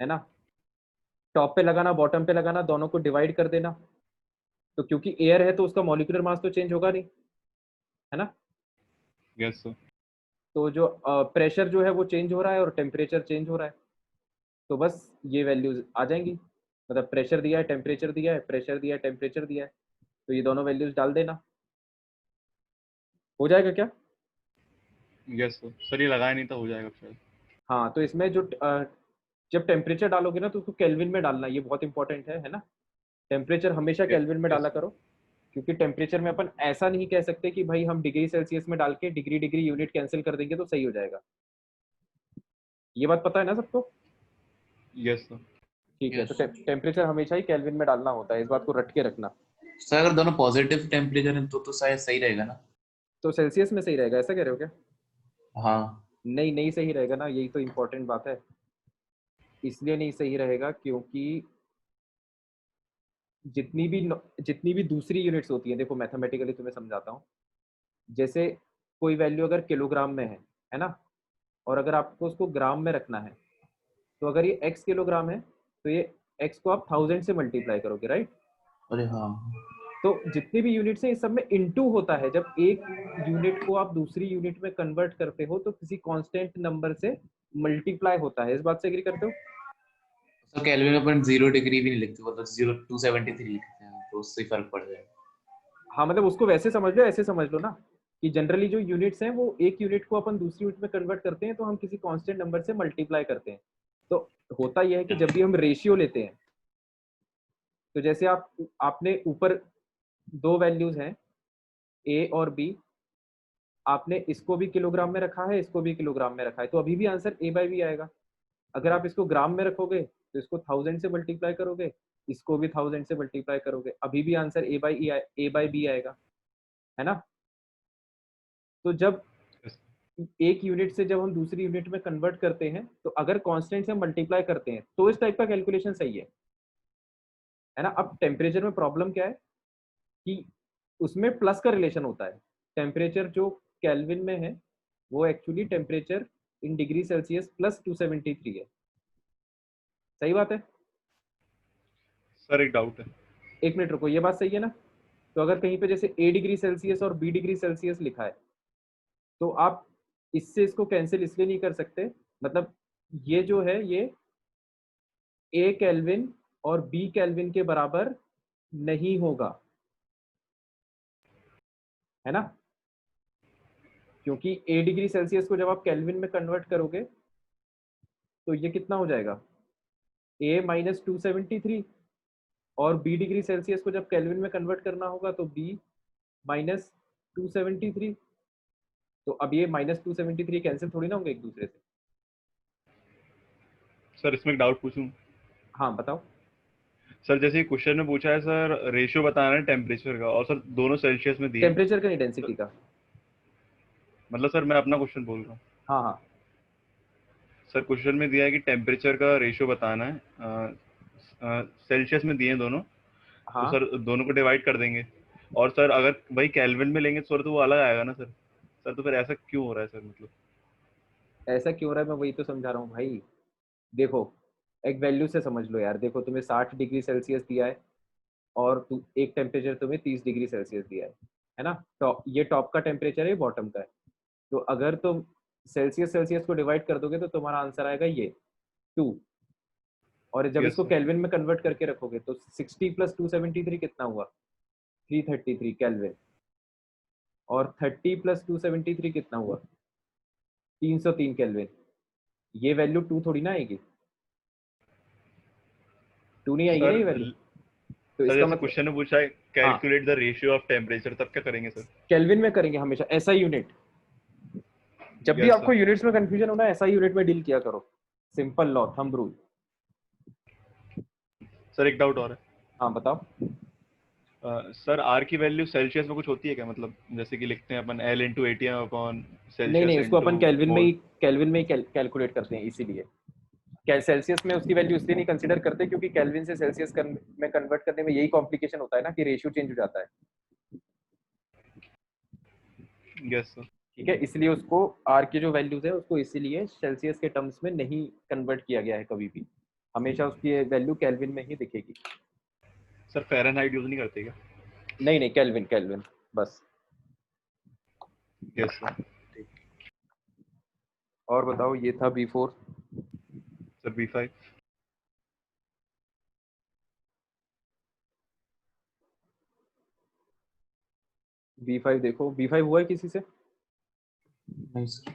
है ना, टॉप पे लगाना बॉटम पे लगाना, दोनों को डिवाइड कर देना, तो क्योंकि एयर है तो उसका मॉलिक्यूलर मास तो चेंज होगा नहीं, है ना। Yes sir. तो जो प्रेशर जो है वो चेंज हो रहा है और टेम्परेचर चेंज हो रहा है, तो बस ये वैल्यूज आ जाएंगी, मतलब प्रेशर दिया है, टेम्परेचर दिया है, प्रेशर दिया है, टेम्परेचर दिया है, तो ये दोनों वैल्यूज डाल देना, हो जाएगा क्या? Yes sir. सर ये लगाया नहीं था, हो जाएगा शायद। हाँ, तो इसमें जो जब टेम्परेचर डालोगे ना तो उसको केल्विन में डालना, ये बहुत इंपॉर्टेंट है ना। टेम्परेचर हमेशा केल्विन में डाला करो, क्योंकि टेम्परेचर में अपन ऐसा नहीं कह सकते कि भाई हम डिग्री सेल्सियस में डाल के डिग्री डिग्री यूनिट कैंसिल कर देंगे तो सही हो जाएगा। ये बात पता है ना सबको? Yes sir. ठीक है, Yes. तो टेम्परेचर हमेशा ही केल्विन में डालना होता है, इस बात को रट के रखना। सर अगर दोनों पॉजिटिव टेम्परेचर है तो शायद सही रहेगा ना। तो सेल्सियस में सही रहेगा, ऐसा कह रहे हो क्या? हाँ नहीं, नहीं सही रहेगा ना, यही तो इम्पोर्टेंट बात है। इसलिए नहीं सही रहेगा क्योंकि जितनी भी दूसरी यूनिट्स होती हैं, देखो मैथमेटिकली तुम्हें समझाता हूँ, जैसे कोई वैल्यू अगर किलोग्राम में है ना, और अगर आपको उसको ग्राम में रखना है, तो अगर ये x किलोग्राम है तो ये x को आप 1000 से मल्टीप्लाई करोगे, राइट। अरे हाँ तो जितनी भी यूनिट्स हैं इस सब में इनटू होता है, जब एक यूनिट को आप दूसरी यूनिट में कन्वर्ट करते हो तो किसी कांस्टेंट नंबर से मल्टीप्लाई होता है, इस बात से एग्री करते हो? सर केल्विन में अपन 0 डिग्री भी नहीं लिखते, मतलब 273 लिखते हैं, तो उससे फर्क पड़ जाएगा। हाँ, मतलब उसको वैसे समझ लो, ऐसे समझ लो ना कि जनरली जो यूनिट्स हैं वो एक यूनिट को अपन दूसरी यूनिट में कन्वर्ट करते हैं तो हम किसी कांस्टेंट नंबर से मल्टीप्लाई करते हैं। तो होता यह है कि जब भी हम रेशियो लेते हैं, तो जैसे आपने ऊपर दो वैल्यूज हैं ए और बी, आपने इसको भी किलोग्राम में रखा है, इसको भी किलोग्राम में रखा है, तो अभी भी आंसर ए बाई बी आएगा। अगर आप इसको ग्राम में रखोगे तो इसको 1000 से मल्टीप्लाई करोगे, इसको भी 1000 से मल्टीप्लाई करोगे, अभी भी आंसर ए बाई बी आएगा, है ना। तो जब एक यूनिट से जब हम दूसरी यूनिट में कन्वर्ट करते हैं, तो अगर कांस्टेंट से मल्टीप्लाई करते हैं तो इस टाइप का कैलकुलेशन सही है ना। अब टेम्परेचर में प्रॉब्लम क्या है कि उसमें प्लस का रिलेशन होता है, टेम्परेचर जो केल्विन में है वो actually temperature in degree Celsius plus 273 है, सही बात है। सर एक डाउट है। एक मिनट रुको, ये बात सही है ना? तो अगर कहीं पे जैसे A डिग्री सेल्सियस और B डिग्री सेल्सियस लिखा है, तो आप इससे इसको कैंसिल इसलिए नहीं कर सकते, मतलब ये जो है ये A केल्विन और B केल्विन के बराबर नहीं होगा, है ना? क्योंकि A डिग्री सेल्सियस को जब आप केल्विन में कन्वर्ट करोगे तो ये कितना हो जाएगा, A माइनस 273, और B डिग्री सेल्सियस को जब केल्विन में कन्वर्ट करना होगा तो B माइनस 273। तो अब ये माइनस 273 कैंसिल थोड़ी ना होंगे एक दूसरे से। सर इसमें एक डाउट पूछूं? हाँ बताओ। सर जैसे क्वेश्चन में पूछा है सर रेशियो बताना है टेम्परेचर का, और सर दोनों सेल्सियस में दिए हैं। टेम्परेचर का नहीं, डेंसिटी का। मतलब सर मैं अपना क्वेश्चन बोल रहा हूँ। हाँ हाँ सर क्वेश्चन में दिया है कि टेम्परेचर का रेशियो बताना है, सेल्सियस में दिए हैं दोनों, तो हाँ। सर दोनों को डिवाइड कर देंगे, और सर अगर वही केल्विन में लेंगे तो सर तो वो अलग आएगा ना सर। सर तो फिर ऐसा क्यों हो रहा है सर? मतलब ऐसा क्यों हो रहा है, मैं वही तो समझा रहा हूँ भाई। देखो एक वैल्यू से समझ लो यार, देखो तुम्हें 60 डिग्री सेल्सियस दिया है और एक टेम्परेचर तुम्हें 30 डिग्री सेल्सियस दिया है ना? टॉप, ये टॉप का टेम्परेचर है, बॉटम का है। तो अगर तुम सेल्सियस सेल्सियस को डिवाइड कर दोगे तो तुम्हारा आंसर आएगा ये 2, और जब यस इसको सर। केल्विन में कन्वर्ट करके रखोगे तो 60 प्लस 273 कितना हुआ, 333 केल्विन, और 30 प्लस 273 कितना हुआ, 303 केल्विन। ये वैल्यू 2 थोड़ी ना आएगी, 2 नहीं आएगी ना सर ये वैल्यू। तो सर इसका जैसे मतलब क्वेश्चन में पूछा है हाँ, calculate the ratio of temperature, तब क्या करेंगे सर? केल्विन में करेंगे हमेशा, ऐसा यूनिट। जब भी यस आपको सर। यूनिट्स में कंफ्यूजन होना है, ऐसा यूनिट में डील किया करो। Simple law, thumb rule. Sir एक डाउट और है। हाँ बताओ। सर आर की वैल्यू सेल्सियस में कुछ होती है क्या? मतलब जैसे कि लिखते हैं अपन L इंटू ATM अपॉन नहीं सेल्सियस नहीं, उसको इंटू अपन केल्विन में मोल। ही, कैलकुलेट करते हैं, इसीलिए सेल्सियस में उसकी वैल्यू इसलिए नहीं कंसीडर करते क्योंकि केल्विन से सेल्सियस में कन्वर्ट करने में यही कॉम्प्लिकेशन होता है ना, कि रेशियो चेंज हो जाता है। Yes sir. ठीक है, इसलिए उसको आर की जो वैल्यूज है उसको इसीलिए सेल्सियस के टर्म्स में नहीं कन्वर्ट किया गया है कभी भी, हमेशा उसकी वैल्यू केल्विन में ही दिखेगी। सर फ़ारेनहाइट यूज नहीं करते क्या? नहीं नहीं, केल्विन केल्विन बस। Yes sir. और बताओ, ये था B4। Sir B5। B5 देखो, B5 हुआ है किसी से? नहीं सर।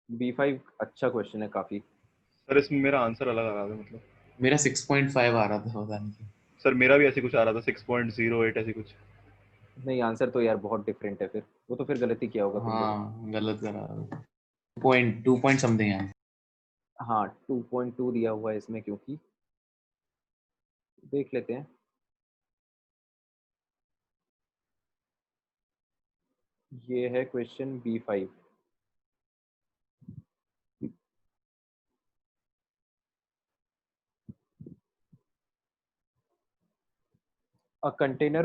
B5 अच्छा क्वेश्चन है काफी। सर इसमें मेरा आंसर अलग आ रहा था, मतलब मेरा 6.5 आ रहा था, पता नहीं क्यों। सर मेरा भी ऐसे कुछ आ रहा था 6.08 ऐसे कुछ। नहीं, आंसर तो यार बहुत डिफरेंट है, फिर वो तो फिर गलती किया होगा तुम लोगों हाँ गलत करा। 2 पॉइंट समथिंग है। ने। हाँ 2.2 दिया हुआ है इसमें, क्योंकि देख लेते हैं। ये है question B5। A container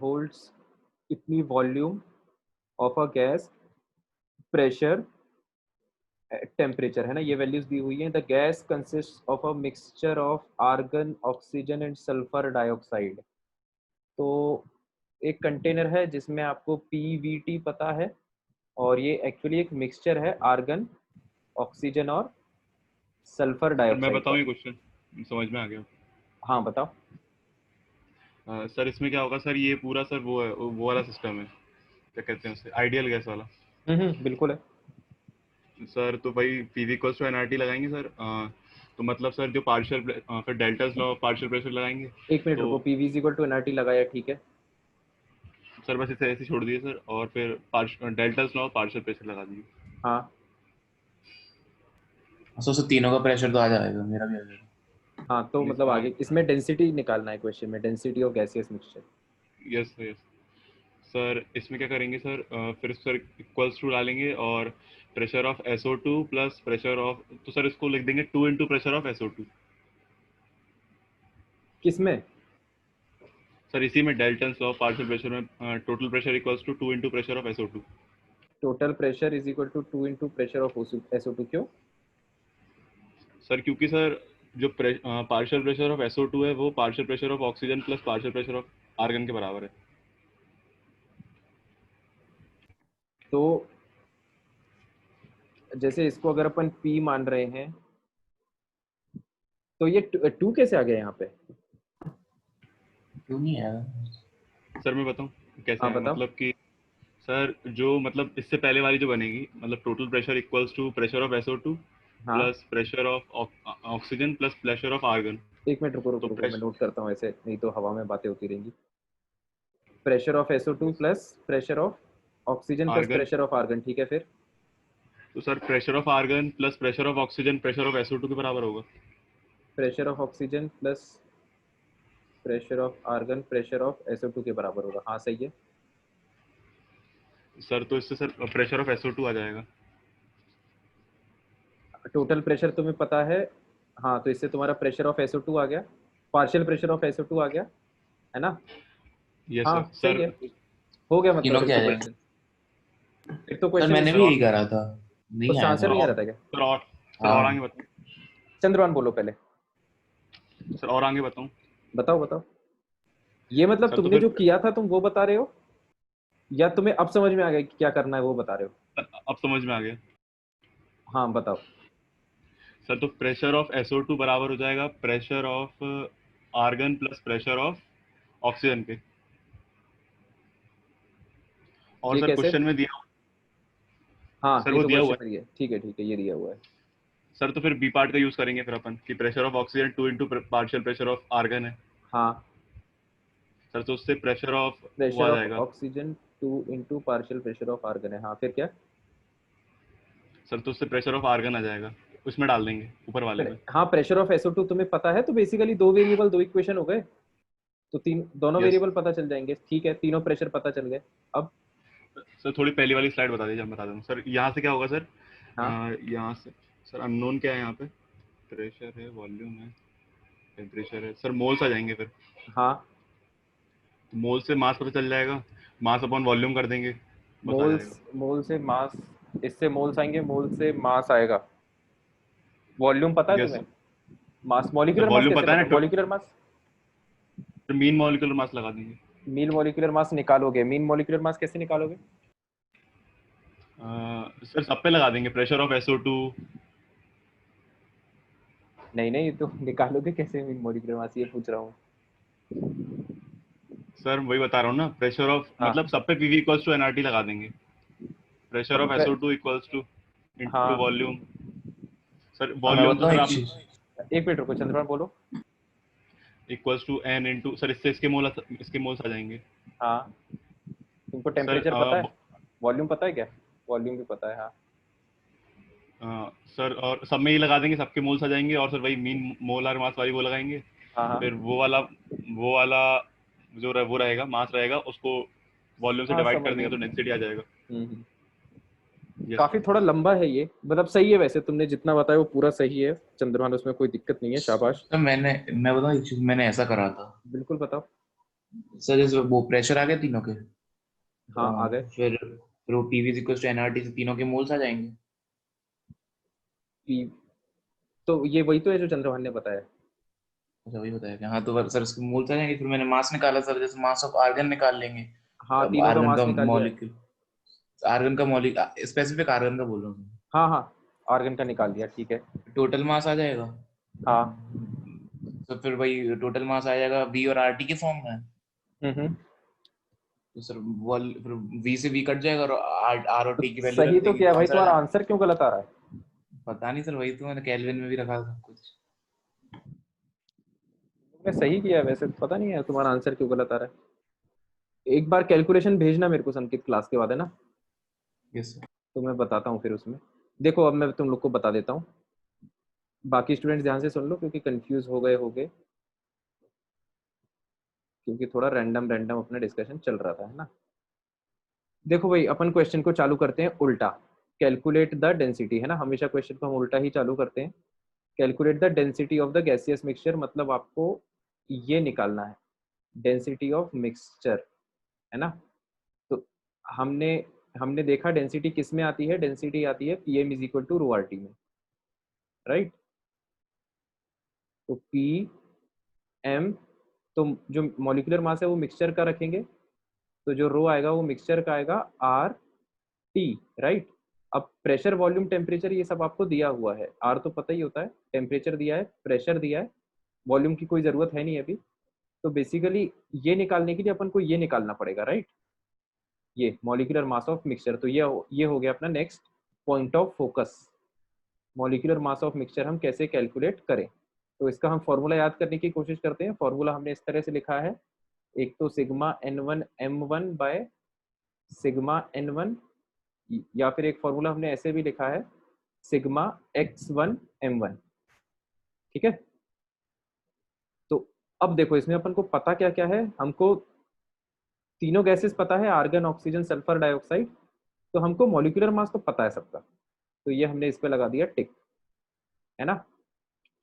holds इतनी volume of a gas, pressure, temperature, है ना, ये वैल्यूज दी हुई हैं। The gas consist of a mixture of argon, oxygen and sulphur dioxide. तो एक कंटेनर है जिसमें आपको PVT पता है, और ये एक्चुअली एक मिक्सचर है आर्गन, ऑक्सीजन और सल्फर सर मैं डाइऑक्साइड बताऊँ का। ये क्वेश्चन समझ में आ गया। हाँ बताओ। सर इसमें क्या होगा सर, ये पूरा सर वो वाला सिस्टम है, क्या कहते हैं उसे, आइडियल गैस वाला। बिल्कुल है। सर तो भाई PV इक्वल्स टू NRT लगाएंगे सर, तो मतलब सर जो पार्शियल फिर डेल्टास लॉ पार्शियल प्रेशर लगाएंगे। एक मिनट तो रुको, PV इक्वल टू NRT लगाया, ठीक है। सर बस इसे ऐसे छोड़ दिए सर, और फिर डेल्टास लॉ पार्शियल प्रेशर लगा दिए। हाँ सोचो तीनों का प्रेशर तो आ जाएगा, मेरा भी आ जाएगा। हाँ, तो मतलब आगे इसमें डेंसिटी निकालना है क्वेश्चन में, density of gaseous mixture. Yes sir yes. Sir इसमें क्या करेंगे सर, फिर सर इक्वल्स टू डालेंगे, और pressure of SO2 plus pressure of, तो सर इसको लिख देंगे 2 इंटू प्रेशर ऑफ SO2। किसमें? सर इसी में डेल्टन्स लॉ पार्शियल प्रेशर में total pressure equals to 2 into pressure of SO2। Total pressure is equal to 2 into pressure of SO2, क्यों? Sir क्योंकि सर जो पार्शियल प्रेशर ऑफ SO2 है वो partial pressure of oxygen plus partial pressure of argon के बराबर है। तो जैसे इसको अगर अपन P मान रहे हैं तो ये 2 कैसे आ गया यहाँ पे? क्यों नहीं आया? सर मैं बताऊं कैसे हाँ है? बताओ। मतलब कि सर जो मतलब इससे पहले वाली जो बनेगी मतलब total pressure equals to pressure of SO2 हाँ plus pressure of oxygen plus pressure of argon. एक मिनट रुको रुको तो रुको, मैं नोट करता हूँ, ऐसे नहीं तो हवा में बातें होती रहेंगी। Pressure of SO2 plus pressure of oxygen plus argon, pressure of argon, ठीक है फिर? तो sir pressure of argon plus pressure of oxygen pressure of SO2 के बराबर होगा। Pressure of oxygen plus pressure of argon pressure of SO2 के बराबर होगा। हाँ सही है सर तो इससे सर प्रेशर ऑफ SO2 आ जाएगा। टोटल प्रेशर तुम्हें पता है। हाँ तो इससे तुम्हारा प्रेशर ऑफ SO2 आ गया, पार्शियल प्रेशर ऑफ SO2 आ गया, है ना? यस हाँ सर। सही है, हो गया तीनों मतलब क्या फिर तो आ जाएगा? क्वेश्चन, फिर तो सर क्वेश्चन मैंने भी यही करा था, नहीं उसका आया आंसर था। नहीं आ रहा था क्या? सर और आगे बताऊं? चंद्रवान बोलो पहले। सर और आगे बताऊं? बताओ बताओ। ये मतलब सर तो तुमने फिर जो किया था तुम वो बता रहे हो, या तुम्हें अब समझ में आ गया कि क्या करना है वो बता रहे हो? अब समझ में आ गया। हाँ बताओ। सर तो प्रेशर ऑफ SO2 बराबर हो जाएगा pressure of argon plus pressure of oxygen के। और ये सर कैसे? क्वेश्चन में दिया, हाँ सर ये वो तो दिया हुआ क्वेश्चन है। में है, ठीक है ठीक है, ये दिया हुआ है। सर तो फिर बी पार्ट का यूज करेंगे फिर अपन कि pressure of oxygen 2 into partial pressure of argon है। हाँ सर तो उससे प्रेशर ऑफ वो प्रेशर आ ऑफ जाएगा। Oxygen 2 into partial pressure of argon है। हाँ फिर क्या? सर तो उससे प्रेशर ऑफ आर्गन आ जाएगा, उसमें डाल देंगे ऊपर वाले में। हाँ प्रेशर ऑफ SO2 तुम्हें पता है, तो बेसिकली दो वेरिएबल दो इक्वेशन हो गए, तो दोनों यस वेरिएबल पता चल जाएंगे। ठीक है, तीनों प्रेशर पता चल गए। अब सर थोड़ी पहली वाली स्लाइड बता दीजिए, मैं बता दूँ सर। यहाँ से क्या होगा सर? हाँ यहाँ से सर अननोन क्या है यहाँ पे? प्रेशर है, वॉल्यूम है, टेम्परेचर है। सर मोल्स आ जाएंगे फिर। हाँ तो मोल से मास पता चल जाएगा, मास अपॉन वॉल्यूम कर देंगे, बस आ जाएगा। मोल से मास, इससे मोल्स आएंगे, मोल से मास आएगा। वॉल्यूम पता है यस तुम्हें? सर। मास, सर मॉलिक्यूलर मास वॉल्यूम कैसे पता है पता? ना, molecular mass, mean molecular mass लगा देंगे। मीन मॉलिक्यूलर मास निकालोगे, मीन मॉलिक्यूलर मास कैसे निकालोगे? सर सब पे लगा देंगे प्रेशर ऑफ SO2। नहीं नहीं, तो निकालोगे कैसे मीन मॉलिक्यूलर मास, ये पूछ रहा हूँ। सर वही बता रहा हूँ ना, प्रेशर ऑफ हाँ मतलब सब पे PV इक्वल्स टू NRT लगा देंगे। Pressure of SO2 equals to into हाँ वॉल्यूम। सर मैं वॉल्यूम तो बताऊँ सर एक आप चीज? एक मिनट रुको, चंद्रपाल बोलो। Equals to N into sir इससे इसके मोल्स आ जाएंगे। हाँ तुमको सर टेम्परेचर पता है, वॉल्यूम पता है क्या? वॉल्यूम भी पता है हाँ। सर और सब में ही लगा देंगे, सबके मोल्स आ जाएंगे। और सर वही मीन मोलार मास वाली वो लगाएंगे। हाँ हाँ फिर वो वाला जो वो रहेगा मास रहेगा, उसको वॉल्यूम से हाँ डिवाइड समझ कर गया। देंगे तो डेंसिटी आ जाएगा। हम्म। यस काफी थोड़ा लंबा है ये, मतलब सही है वैसे, तुमने जितना बताया वो पूरा सही है चंद्रभान, उसमें कोई दिक्कत नहीं है, शाबाश। सर मैं बताऊँ एक चीज, मैंने ऐसा करा था। बिल्कुल बताओ। सर जैसे वो प्रेशर आ गए तीनों के, हाँ आ गए। फिर वो PV इक्वल टू NRT से तीनों के मोल्स आ जाएंगे। तो ये वही तो है जो चंद्रभान ने बताया। अच्छा वही बताया क्या? हाँ तो सर इसके मोल्स आ जाएंगे। फिर मैंने मास निकाला सर, जैसे मास ऑफ आर्गन निकाल लेंगे। हाँ तीनों का आर्गन मास का निकाल लिया। मॉलिक्यूल, आर्गन का मॉलिक्यूल स्पेसिफिक आर्गन का बोल रहा हूँ। हाँ हाँ आर्गन का निकाल दिया, ठीक है। टोटल मास आ जाएगा। हाँ तो फिर वही टोटल मास आ जाएगा V और RT के फॉर्म में। हम्म। तो सर वॉल फिर V से V कट जाएगा और R और तो T की वैल्यू रख सही तो देंगे, क्या है भाई, आंसर आ तुम्हारा जाएगा। आंसर क्यों गलत आ रहा है? पता नहीं सर, वही तो मैंने केल्विन में भी रखा था सब कुछ। तुमने सही किया है वैसे, पता नहीं है तुम्हारा आंसर क्यों गलत आ रहा है। एक बार कैलकुलेशन भेजना मेरे को संकित, क्लास के बाद, है ना? Yes sir. तो मैं बताता हूँ फिर उसमें। देखो अब मैं तुम लोग को बता देता हूँ, बाकी स्टूडेंट्स ध्यान से सुन लो क्योंकि कंफ्यूज हो गए, क्योंकि थोड़ा रैंडम रैंडम अपना डिस्कशन चल रहा था, है ना? देखो भाई अपन क्वेश्चन को चालू करते हैं उल्टा। कैलकुलेट द डेंसिटी, है ना, हमेशा क्वेश्चन को हम उल्टा ही चालू करते हैं। Calculate the density of the gaseous mixture, मतलब आपको ये निकालना है डेंसिटी ऑफ मिक्सचर, है ना? तो हमने हमने देखा डेंसिटी किस में आती है, डेंसिटी आती है Pm is equal to rho RT में, राइट? तो पी एम, तो जो मॉलिक्यूलर मास है वो मिक्सचर का रखेंगे, तो जो रो आएगा वो मिक्सचर का आएगा आर टी, राइट। अब प्रेशर, वॉल्यूम, टेम्परेचर ये सब आपको दिया हुआ है, आर तो पता ही होता है, टेम्परेचर दिया है, प्रेशर दिया है, वॉल्यूम की कोई जरूरत है नहीं अभी। तो बेसिकली ये निकालने के लिए अपन को ये निकालना पड़ेगा, राइट, ये मॉलिक्यूलर मास ऑफ मिक्सचर। तो ये हो गया अपना next point of focus, molecular mass of mixture हम कैसे कैलकुलेट करें। तो इसका हम फॉर्मूला याद करने की कोशिश करते हैं। फॉर्मूला हमने इस तरह से लिखा है, एक तो sigma N1 M1 by sigma N1, या फिर एक फॉर्मूला हमने ऐसे भी लिखा है सिग्मा X1 M1, ठीक है। तो अब देखो इसमें अपन को पता क्या क्या है, हमको तीनों गैसेस पता है, आर्गन, ऑक्सीजन, सल्फर डाइऑक्साइड। तो हमको मॉलिक्यूलर मास तो पता है सबका, तो ये हमने इस पे लगा दिया टिक, है ना।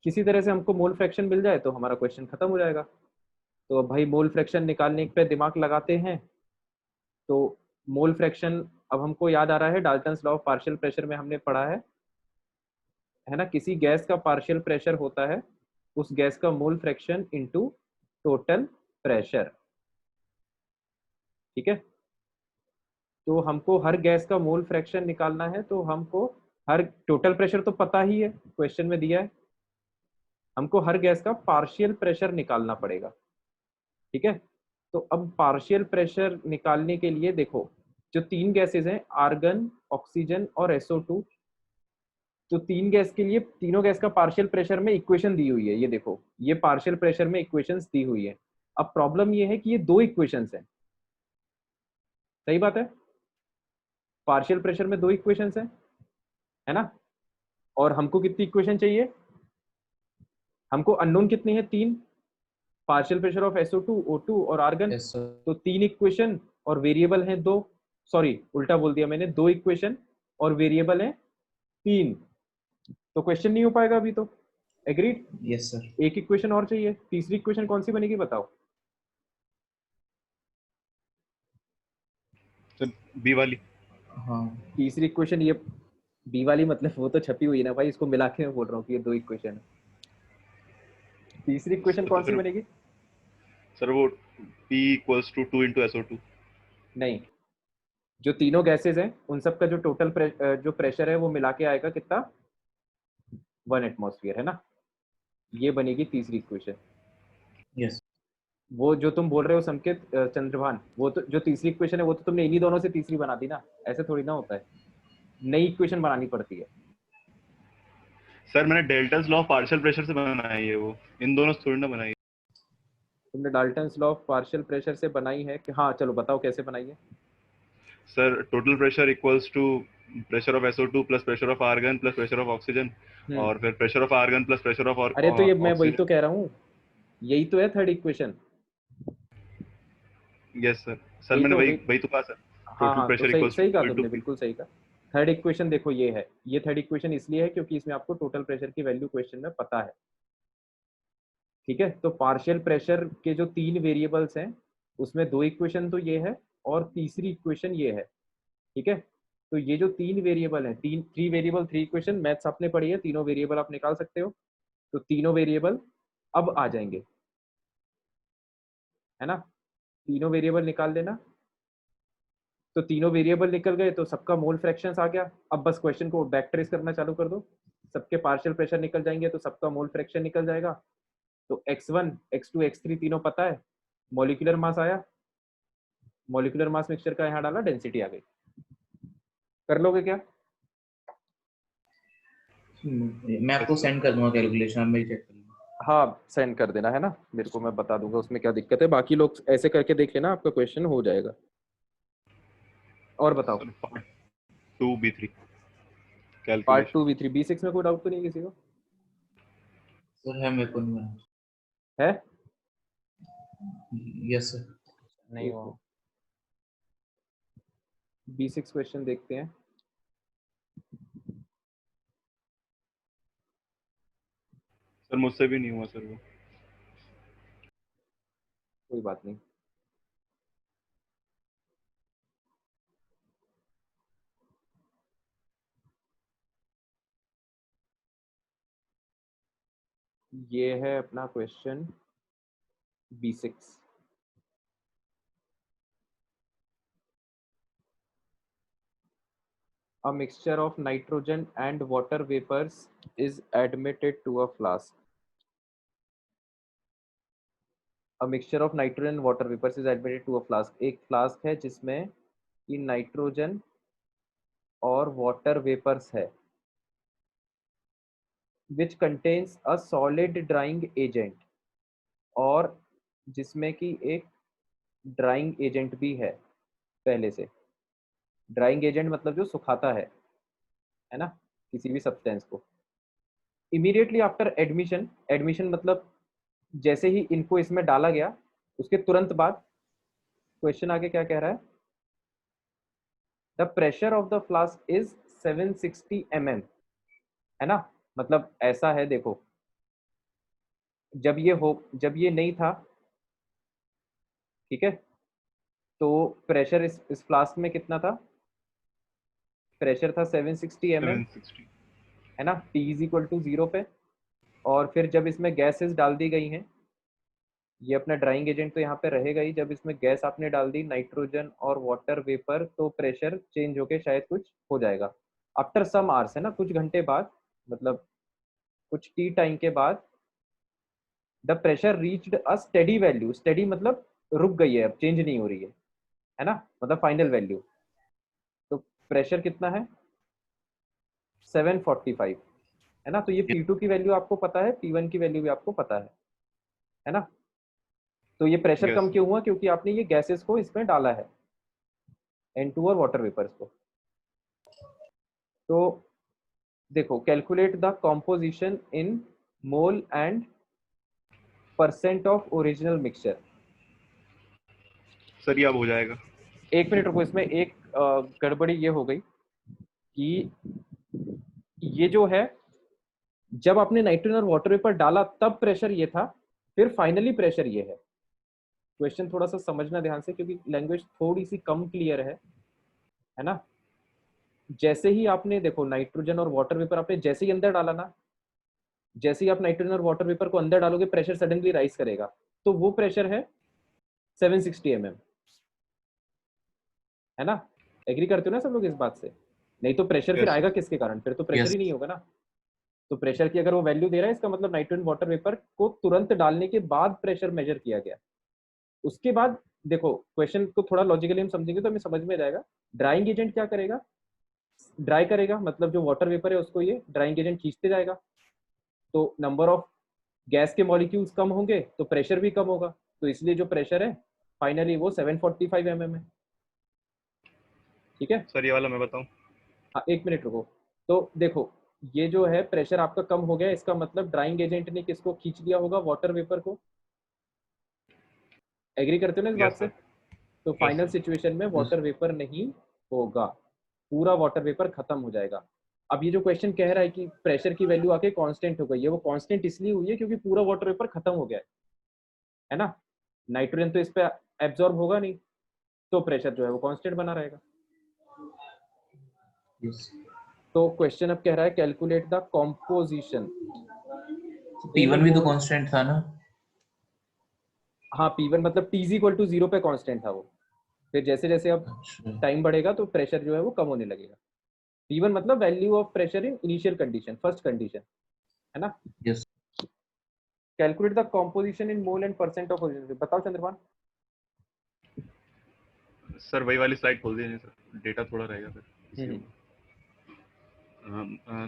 किसी तरह से हमको मोल फ्रैक्शन मिल जाए तो हमारा क्वेश्चन खत्म हो जाएगा। तो अब भाई मोल फ्रैक्शन निकालने पे दिमाग लगाते हैं। तो मोल फ्रैक्शन अब हमको याद आ रहा है, Dalton's law of partial pressure में हमने पढ़ा है ना। किसी गैस का पार्शियल प्रेशर होता है उस गैस का mole fraction into total pressure, ठीक है। तो हमको हर गैस का मोल फ्रैक्शन निकालना है, तो हमको हर टोटल प्रेशर तो पता ही है, क्वेश्चन में दिया है, हमको हर गैस का पार्शियल प्रेशर निकालना पड़ेगा, ठीक है। तो अब पार्शियल प्रेशर निकालने के लिए देखो, जो तीन गैसेस हैं आर्गन, ऑक्सीजन और SO2, तो तीन गैस के लिए तीनों गैस का पार्शियल प्रेशर में इक्वेशन दी हुई है, ये देखो ये पार्शियल प्रेशर में इक्वेशंस दी हुई है। अब प्रॉब्लम ये है कि ये दो इक्वेशंस हैं, सही बात है, पार्शियल प्रेशर में दो इक्वेशंस हैं, है ना। और हमको कितनी इक्वेशन चाहिए, हमको अननोन कितनी है, तीन, partial pressure of SO2, O2 और आर्गन। Yes sir. तो तीन इक्वेशन और वेरिएबल हैं दो, सॉरी उल्टा बोल दिया मैंने, दो इक्वेशन और वेरिएबल हैं तीन, तो क्वेश्चन नहीं हो पाएगा अभी तो, एग्रीड। Yes sir. एक इक्वेशन और चाहिए, तीसरी इक्वेशन कौन सी बनेगी बताओ। सर बी वाली। हाँ तीसरी इक्वेशन ये बी वाली, मतलब वो तो छपी हुई है ना भाई, इसको मिला के मैं बोल रहा हूँ कि ये दो इक्वेशन है। तीसरी इक्वेशन तो कौन सी फिर बनेगी, सर वो P equals to 2 into SO2। नहीं, जो तीनों गैसेस हैं उन सब का जो टोटल जो प्रेशर है वो मिला के आएगा कितना, 1 एटमॉस्फेयर, है ना। ये बनेगी तीसरी इक्वेशन। यस। वो जो तुम बोल रहे हो संकेत चंद्रभान, वो तो जो तीसरी इक्वेशन है वो तो तुमने इन्हीं दोनों से तीसरी बना दी ना, ऐसे थोड़ी ना होता है, नई इक्वेशन बनानी पड़ती है। सर मैंने deltas law of partial pressure से बनाई है वो, इन दोनों से थोड़ी ना बनाई है। तुमने Dalton's law of partial pressure से बनाई है कि, हाँ चलो बताओ कैसे बनाई है। Sir total pressure equals to pressure of SO2 plus pressure of argon plus pressure of oxygen, और फिर pressure of argon plus pressure of अरे तो ये मैं वही ऑक्सीजन। तो कह रहा हूँ, यही तो है third equation, yes sir. Sir यही मैंने तो वही गई। वही तो कहा सर, हाँ टोटल हाँ, तो प्रेशर सही इक्वल्स सही कहा टू तुमने, इंटू पी। बिल्कुल सही कहा। थर्ड इक्वेशन देखो ये है, ये थर्ड इक्वेशन इसलिए है क्योंकि इसमें आपको टोटल प्रेशर की वैल्यू क्वेश्चन में पता है, ठीक है। तो पार्शियल प्रेशर के जो तीन वेरिएबल्स हैं उसमें दो इक्वेशन तो ये है और तीसरी इक्वेशन ये है, ठीक है। तो ये जो तीन वेरिएबल हैं, तीन, three variable three equation, maths आपने पढ़ी है, तीनों वेरिएबल आप निकाल सकते हो। तो तीनों वेरिएबल अब आ जाएंगे, है ना, तीनों वेरिएबल निकाल लेना। तो तीनों वेरिएबल निकल गए तो सबका मोल फ्रैक्शंस आ गया। अब बस क्वेश्चन को बैक ट्रेस करना चालू कर दो, सबके पार्शियल प्रेशर निकल जाएंगे तो सबका मोल फ्रैक्शन निकल जाएगा। तो x1 x2 x3 तीनों पता है, मॉलिक्यूलर मास आया, मॉलिक्यूलर मास मिक्सचर का यहाँ डाला, डेंसिटी आ गई। कर लोगे क्या, मैं आपको सेंड कर दूंगा कैलकुलेशन, आप मेरी चेक कर लो। हाँ सेंड कर देना, है ना, मेरे को मैं बता दूंगा उसमें क्या दिक्कत है, बाकी लोग ऐसे करके देख लेना, आपका क्वेश्चन हो जाएगा। और बताओ। Sir part 2B3 part calculation. 2 V3 B6 में कोई डाउट तो नहीं किसी को सर है, मेरे को नहीं बना। है, यस सर। नहीं हुआ। B6 क्वेश्चन देखते हैं। सर मुझसे भी नहीं हुआ सर वो। कोई बात नहीं। ये है अपना question B6। A mixture of nitrogen and water vapors is admitted to a flask. A mixture of nitrogen and water vapors is admitted to a flask. एक फ्लास्क है जिसमें कि नाइट्रोजन और वाटर वेपर्स है, which contains a solid drying agent, और जिसमें कि एक ड्राइंग एजेंट भी है पहले से। ड्राइंग एजेंट मतलब जो सुखाता है ना, किसी भी सब्सटेंस को। इमीडिएटली आफ्टर एडमिशन, एडमिशन मतलब जैसे ही इनको इसमें डाला गया उसके तुरंत बाद क्वेश्चन आगे क्या कह रहा है, the pressure of the flask is 760 mm, है ना। मतलब ऐसा है, देखो जब ये नहीं था, ठीक है, तो प्रेशर इस फ्लास्क में कितना था, प्रेशर था 760 mm, 760। है ना, T इज इक्वल टू 0 पे। और फिर जब इसमें गैसेस डाल दी गई हैं, ये अपना ड्राइंग एजेंट तो यहाँ पे रहेगा ही, जब इसमें गैस आपने डाल दी नाइट्रोजन और वाटर वेपर, तो प्रेशर चेंज होके शायद कुछ हो जाएगा आफ्टर सम आवर्स, है ना, कुछ घंटे बाद, मतलब कुछ टी टाइम के बाद। The pressure reached a steady value, steady मतलब रुक गई है, अब चेंज नहीं हो रही है ना, मतलब फाइनल वैल्यू। तो प्रेशर कितना है 745, है ना। तो ये P2 की वैल्यू आपको पता है, P1 की वैल्यू भी आपको पता है ना। तो ये प्रेशर Yes, कम sir. क्यों हुआ, क्योंकि आपने ये गैसेस को इसमें डाला है, N2 और वाटर वेपर्स को। तो देखो, calculate the composition in mole and percent of original mixture. Sir ये अब हो जाएगा। एक मिनट रुको, इसमें एक गड़बड़ी ये हो गई कि ये जो है, जब आपने नाइट्रोजन और वाटर वेपर डाला तब प्रेशर ये था, फिर फाइनली प्रेशर ये है। क्वेश्चन थोड़ा सा समझना ध्यान से, क्योंकि लैंग्वेज थोड़ी सी कम क्लियर है ना। जैसे ही आपने देखो नाइट्रोजन और वाटर वेपर आपने जैसे ही अंदर डाला ना, जैसे ही आप नाइट्रोजन और वाटर वेपर को अंदर डालोगे प्रेशर सडनली राइज करेगा, तो वो प्रेशर है 760 mm, है ना। एग्री करते हो ना सब लोग इस बात से? नहीं तो प्रेशर फिर Yes, आएगा किसके कारण, फिर तो प्रेशर Yes. ही नहीं होगा ना। तो प्रेशर की अगर वो वैल्यू दे रहा है, इसका मतलब नाइट्रोजन वाटर वेपर को तुरंत डालने के बाद प्रेशर मेजर किया गया। उसके बाद देखो क्वेश्चन को थोड़ा लॉजिकली हम समझेंगे तो हमें समझ में जाएगा। ड्राइंग एजेंट क्या करेगा, ड्राई करेगा, मतलब जो वाटर वेपर है उसको ये ड्राइंग एजेंट खींचते जाएगा, तो नंबर ऑफ गैस के मॉलिक्यूल्स कम होंगे तो प्रेशर भी कम होगा, तो इसलिए जो प्रेशर है फाइनली वो 745 mm है। ठीक है सर ये वाला मैं बताऊं। हाँ, एक मिनट रुको। तो देखो ये जो है प्रेशर आपका कम हो गया, इसका मतलब ड्राइंग एजेंट ने किसको खींच लिया होगा, वाटर वेपर को। एग्री करते हो ना इस बात Yes, से? sir. तो Yes, फाइनल sir. सिचुएशन में वाटर वेपर नहीं होगा, पूरा वाटर वेपर खत्म हो जाएगा। अब ये जो क्वेश्चन कह रहा है कि प्रेशर की वैल्यू आके कांस्टेंट हो गई है, वो कांस्टेंट इसलिए हुई है क्योंकि पूरा वाटर वेपर खत्म हो गया है ना। नाइट्रोजन तो इस पे एब्जॉर्ब होगा नहीं, तो प्रेशर जो है वो कांस्टेंट बना रहेगा। Yes. तो क्वेश्चन अब कह रहा है कैलकुलेट द कॉम्पोजिशन। P1 भी तो कांस्टेंट था ना। हाँ, P1 मतलब T इक्वल टू 0 पे कांस्टेंट था वो, फिर जैसे जैसे अब अच्छा। टाइम बढ़ेगा तो प्रेशर जो है वो कम होने लगेगा। P1 मतलब value of pressure in initial condition, first condition, है ना। Yes. Calculate the composition in mole and percent of original. बताओ चंद्रभान। सर वही वाली स्लाइड खोल दीजिए सर, डेटा थोड़ा रहेगा फिर इसी में।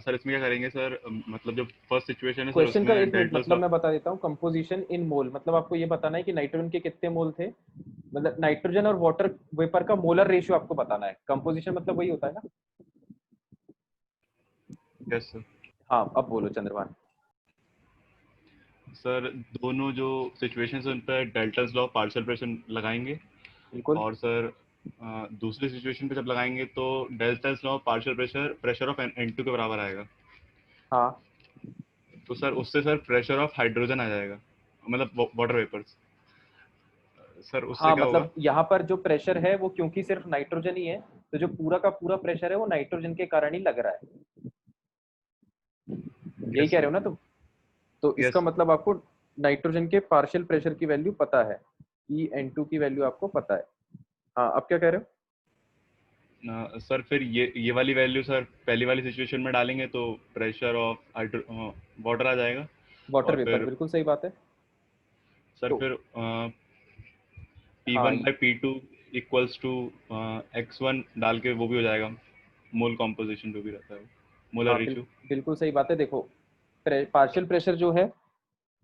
सर इसमें क्या करेंगे सर, मतलब जो फर्स्ट सिचुएशन है सर क्वेश्चन का उसमें एक मिनट डेल्टा मतलब मैं बता देता हूँ। कंपोजिशन इन मोल मतलब आपको ये बताना है कि नाइट्रोजन के कितने मोल थे, मतलब नाइट्रोजन और वाटर वेपर का मोलर रेशियो आपको बताना है। कंपोजिशन मतलब वही होता है ना। Yes sir. हाँ, अब बोलो चंद्रभान। सर दोनों जो सिचुएशंस है उन पर डेल्टास लॉ पार्शियल प्रेशर लगाएंगे, बिल्कुल। और सर दूसरी सिचुएशन पे जब लगाएंगे तो deltas law partial pressure of N2 के बराबर आएगा। हाँ तो सर उससे सर प्रेशर ऑफ हाइड्रोजन आ जाएगा, मतलब वाटर वेपर्स। सर उससे हाँ, क्या होगा। मतलब यहाँ पर जो प्रेशर है वो क्योंकि सिर्फ नाइट्रोजन ही है, तो जो पूरा का पूरा प्रेशर है वो नाइट्रोजन के कारण ही लग रहा है। यही यस कह रहे सर। हो ना तुम? तो Yes. इसका मतलब आपको नाइट्रोजन के पार्शियल प्रेशर की वैल्यू पता है, EN2 की वैल्यू आपको पता है। हाँ, अब क्या कह रहे हो? सर फिर ये वाली वैल्यू सर पहली वाली सिचुएशन में डालेंगे तो प्रेशर ऑफ वाटर आ जाएगा। वाटर और वेपर, फिर बिल्कुल सही बात है। सर तो फिर हाँ, P1 by P2 equals to X1 डाल के वो भी हो जाएगा, मोल कॉम्पोजिशन जो भी रहता है, मोलर हाँ रेशियो। बिल्कुल सही बात है। देखो, पार्शियल प्रेशर जो है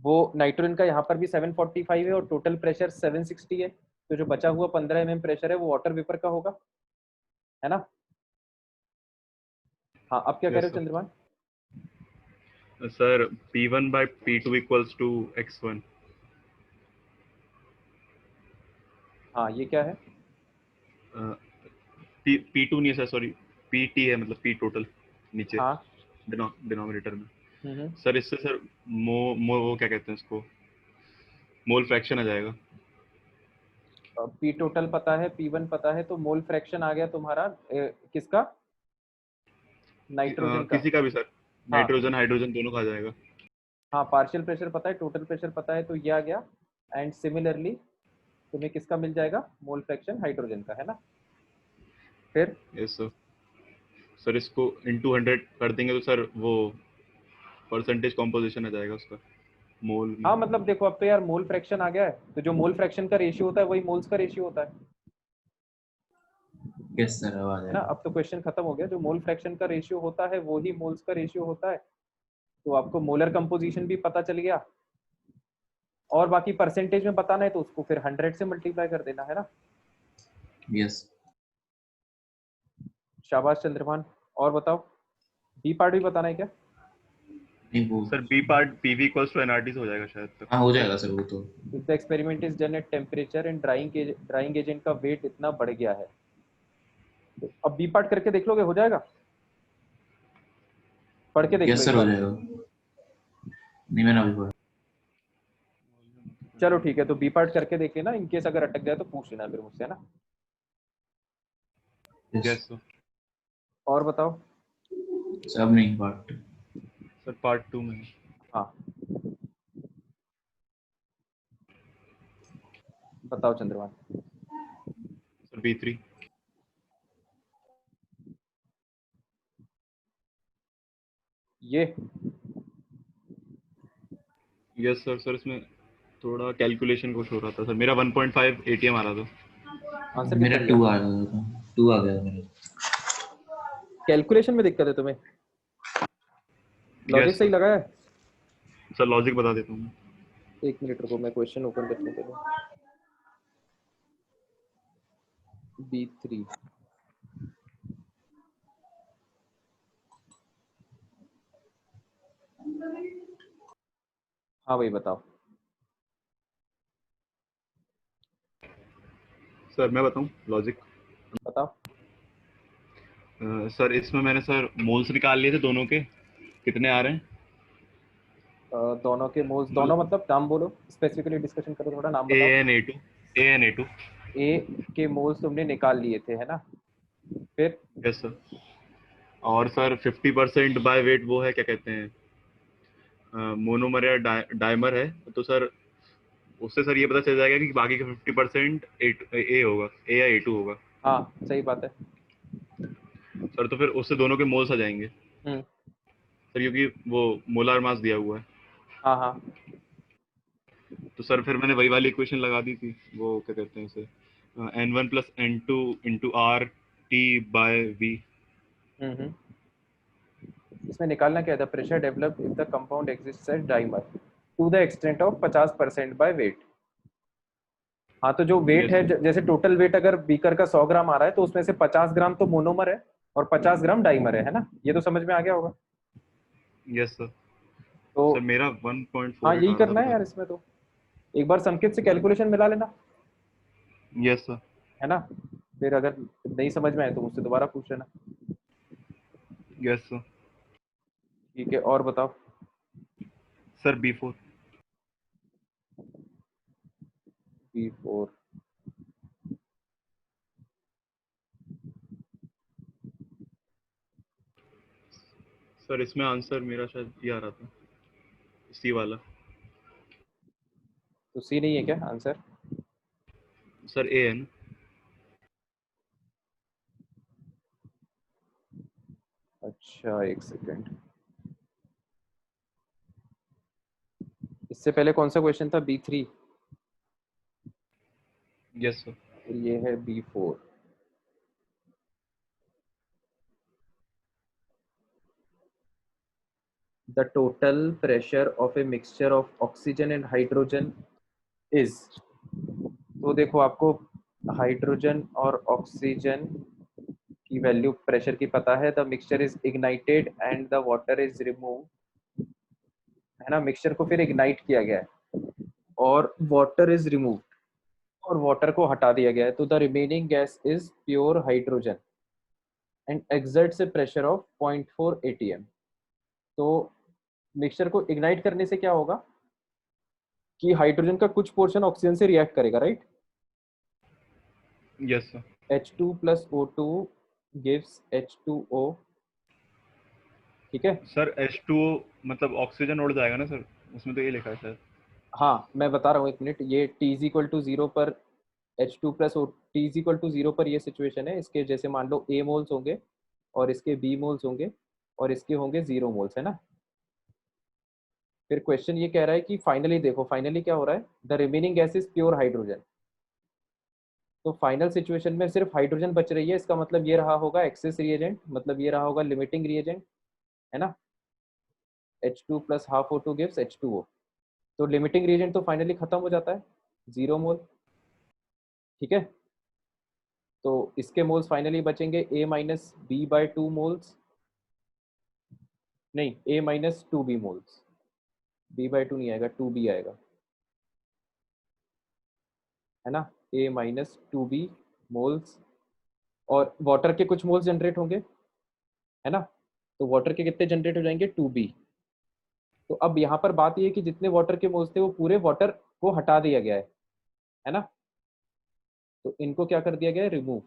वो नाइट्रोजन का यहाँ पर भी 745 है और टोटल प्रेशर 760 है। तो जो बचा हुआ 15 mm प्रेशर है वो वाटर वेपर का होगा, है ना? हाँ, अब क्या कह यस रहे हो Chandraman? Sir P1 by P2 equals to X1। हाँ, ये क्या है? P2 नहीं है सर, सॉरी PT है, मतलब P टोटल नीचे हाँ। डिनोमिनेटर में। हम्म। सर इससे सर वो क्या कहते हैं इसको, मोल फ्रैक्शन आ जाएगा। P टोटल पता है, P1 पता है, तो मोल फ्रैक्शन आ गया तुम्हारा किसका? नाइट्रोजन का। किसी का भी सर, हाँ नाइट्रोजन हाइड्रोजन दोनों का आ जाएगा। हाँ, पार्शियल प्रेशर पता है, टोटल प्रेशर पता है, तो ये आ गया। एंड सिमिलरली तुम्हें किसका मिल जाएगा? मोल फ्रैक्शन हाइड्रोजन का, है ना? फिर यस सर। सर इसको इनटू 100 कर देंगे तो सर वो परसेंटेज कॉम्पोजिशन आ जाएगा उसका, मोल में। हाँ, मतलब देखो, अब तो यार मोल फ्रैक्शन आ गया है, तो जो मोल फ्रैक्शन का रेशियो होता है वही मोल्स का रेशियो होता यस सर, अब आ है ना? जाएगा। अब तो क्वेश्चन खत्म हो गया। जो मोल फ्रैक्शन का रेशियो होता है वो ही मोल्स का रेशियो होता है। तो आपको मोलर कंपोजिशन भी पता चल गया, और बाकी परसेंटेज में बताना है तो उसको फिर 100 से मल्टीप्लाई कर देना, है ना? यस। शाबाश चंद्रमान। और बताओ, बी पार्ट भी बताना है क्या? नहीं वो, sir B part PV equals to NRT से हो जाएगा शायद तक। हाँ हो जाएगा सर वो तो। If the experiment is done at temperature and drying agent का वेट इतना बढ़ गया है, तो अब बी पार्ट करके देख लोगे, हो जाएगा? पढ़ के देख लो यस एक सर, हो बार। जाएगा। नहीं मैंने अभी पढ़ा। चलो ठीक है, तो बी पार्ट करके देख लेना, इनकेस अगर अटक जाए तो पूछ लेना फिर मुझसे, है ना? Yes yes sir. और बताओ। सब नहीं पार्ट। सर पार्ट 2 में हाँ, बताओ चंद्रमान। Sir B3। ये यस सर। सर इसमें थोड़ा कैलकुलेशन कुछ हो रहा था सर, मेरा 1.5 ATM आ रहा था। आंसर मेरा कितना 2 दिया? आ गया था, 2 आ गया था मेरा। कैलकुलेशन में दिक्कत है तुम्हें? लॉजिक यस सही सर। लगा है? सर लॉजिक बता देता हूँ। एक मिनट रुको, मैं क्वेश्चन ओपन करने के लिए। B3। हाँ भाई, बताओ। सर मैं बताऊँ लॉजिक। बताओ। सर इसमें मैंने सर मोल्स निकाल लिए थे दोनों के, कितने आ रहे हैं। दोनों के मोल्स, दोनों मतलब नाम बोलो, स्पेसिफिकली डिस्कशन करो, थोड़ा नाम बताओ। AN A2। ए के मोल्स तुमने निकाल लिए थे, है ना? फिर यस सर। और सर 50% बाय वेट वो है, क्या कहते हैं, मोनोमर या डायमर है, तो सर उससे सर ये पता चल जाएगा कि बाकी का 50% ए होगा, ए या A2 होगा। हाँ, सही बात है। सर तो फिर उससे दोनों के मोल्स आ जाएंगे हम्म। सर, क्योंकि वो मोलार मास दिया हुआ है। हाँ हाँ। तो सर फिर मैंने वही वाली इक्वेशन लगा दी थी, वो क्या कहते हैं उसे, N1 + N2 × RT/V। हम्म। इसमें निकालना क्या था? Pressure developed if the compound exists at dimer to the extent of 50% by weight. हाँ, तो जो वेट यस है, जैसे टोटल वेट अगर बीकर का 100 ग्राम आ रहा है तो उसमें से 50 ग्राम तो मोनोमर है और 50 ग्राम डाइमर है ना? ये तो समझ में आ गया होगा। Yes sir. तो सर मेरा हाँ, 1.48 यही आ रहा था, करना है पता यार इसमें तो। एक बार संकेत से नहीं। कैलकुलेशन मिला लेना, यस सर। है ना? फिर अगर नहीं समझ में आए तो मुझसे दोबारा पूछ लेना। Yes sir. ठीक है, और बताओ। Sir B4। B4। सर इसमें आंसर मेरा शायद ये आ रहा था, सी वाला तो सी नहीं है क्या आंसर? सर, ए है ना? अच्छा एक सेकेंड, इससे पहले कौन सा क्वेश्चन था? B3, yes sir. फिर ये है B4। The total pressure of a mixture of oxygen and hydrogen is, तो देखो आपको हाइड्रोजन और ऑक्सीजन की वैल्यू प्रेशर की पता है। The mixture is ignited and the water is remove, है ना, मिक्सचर को फिर इग्नाइट किया गया है और वाटर इज रिमूव, और वाटर को हटा दिया गया है। तो the remaining gas is pure hydrogen and exerts A pressure of 0.4 atm। तो मिक्सचर को इग्नाइट करने से क्या होगा कि हाइड्रोजन का कुछ पोर्शन ऑक्सीजन से रिएक्ट करेगा, right? Yes sir. H2 plus O2 gives H2O, ठीक है? सर H2O मतलब ऑक्सीजन उड़ जाएगा ना सर, उसमें तो ये लिखा है सर। हाँ मैं बता रहा हूँ, एक मिनट। ये T इज इक्वल टू 0 पर H2 plus O, T is equal to 0 पर ये सिचुएशन है। इसके जैसे मान लो A मोल्स होंगे और इसके B मोल्स होंगे और इसके होंगे 0 मोल्स, है ना? फिर क्वेश्चन ये कह रहा है कि फाइनली देखो, फाइनली क्या हो रहा है, the remaining gas is pure hydrogen. तो फाइनल सिचुएशन में सिर्फ हाइड्रोजन बच रही है। इसका मतलब ये रहा होगा एक्सेस रिएजेंट, मतलब ये रहा होगा लिमिटिंग रिएजेंट, है ना? H2 plus half O2 gives H2O। तो लिमिटिंग रिएजेंट तो फाइनली खत्म हो जाता है, 0 मोल, ठीक है? तो इसके मोल्स फाइनली बचेंगे A minus B by 2 moles, नहीं A minus 2B moles, B by 2 नहीं आएगा, 2B आएगा, है ना? A माइनस 2B मोल्स, और वाटर के कुछ मोल्स जनरेट होंगे, है ना? तो वाटर के कितने जनरेट हो जाएंगे? 2B। तो अब यहाँ पर बात ये है कि जितने वाटर के मोल्स थे वो पूरे वाटर को हटा दिया गया है ना? तो इनको क्या कर दिया गया है? रिमूव।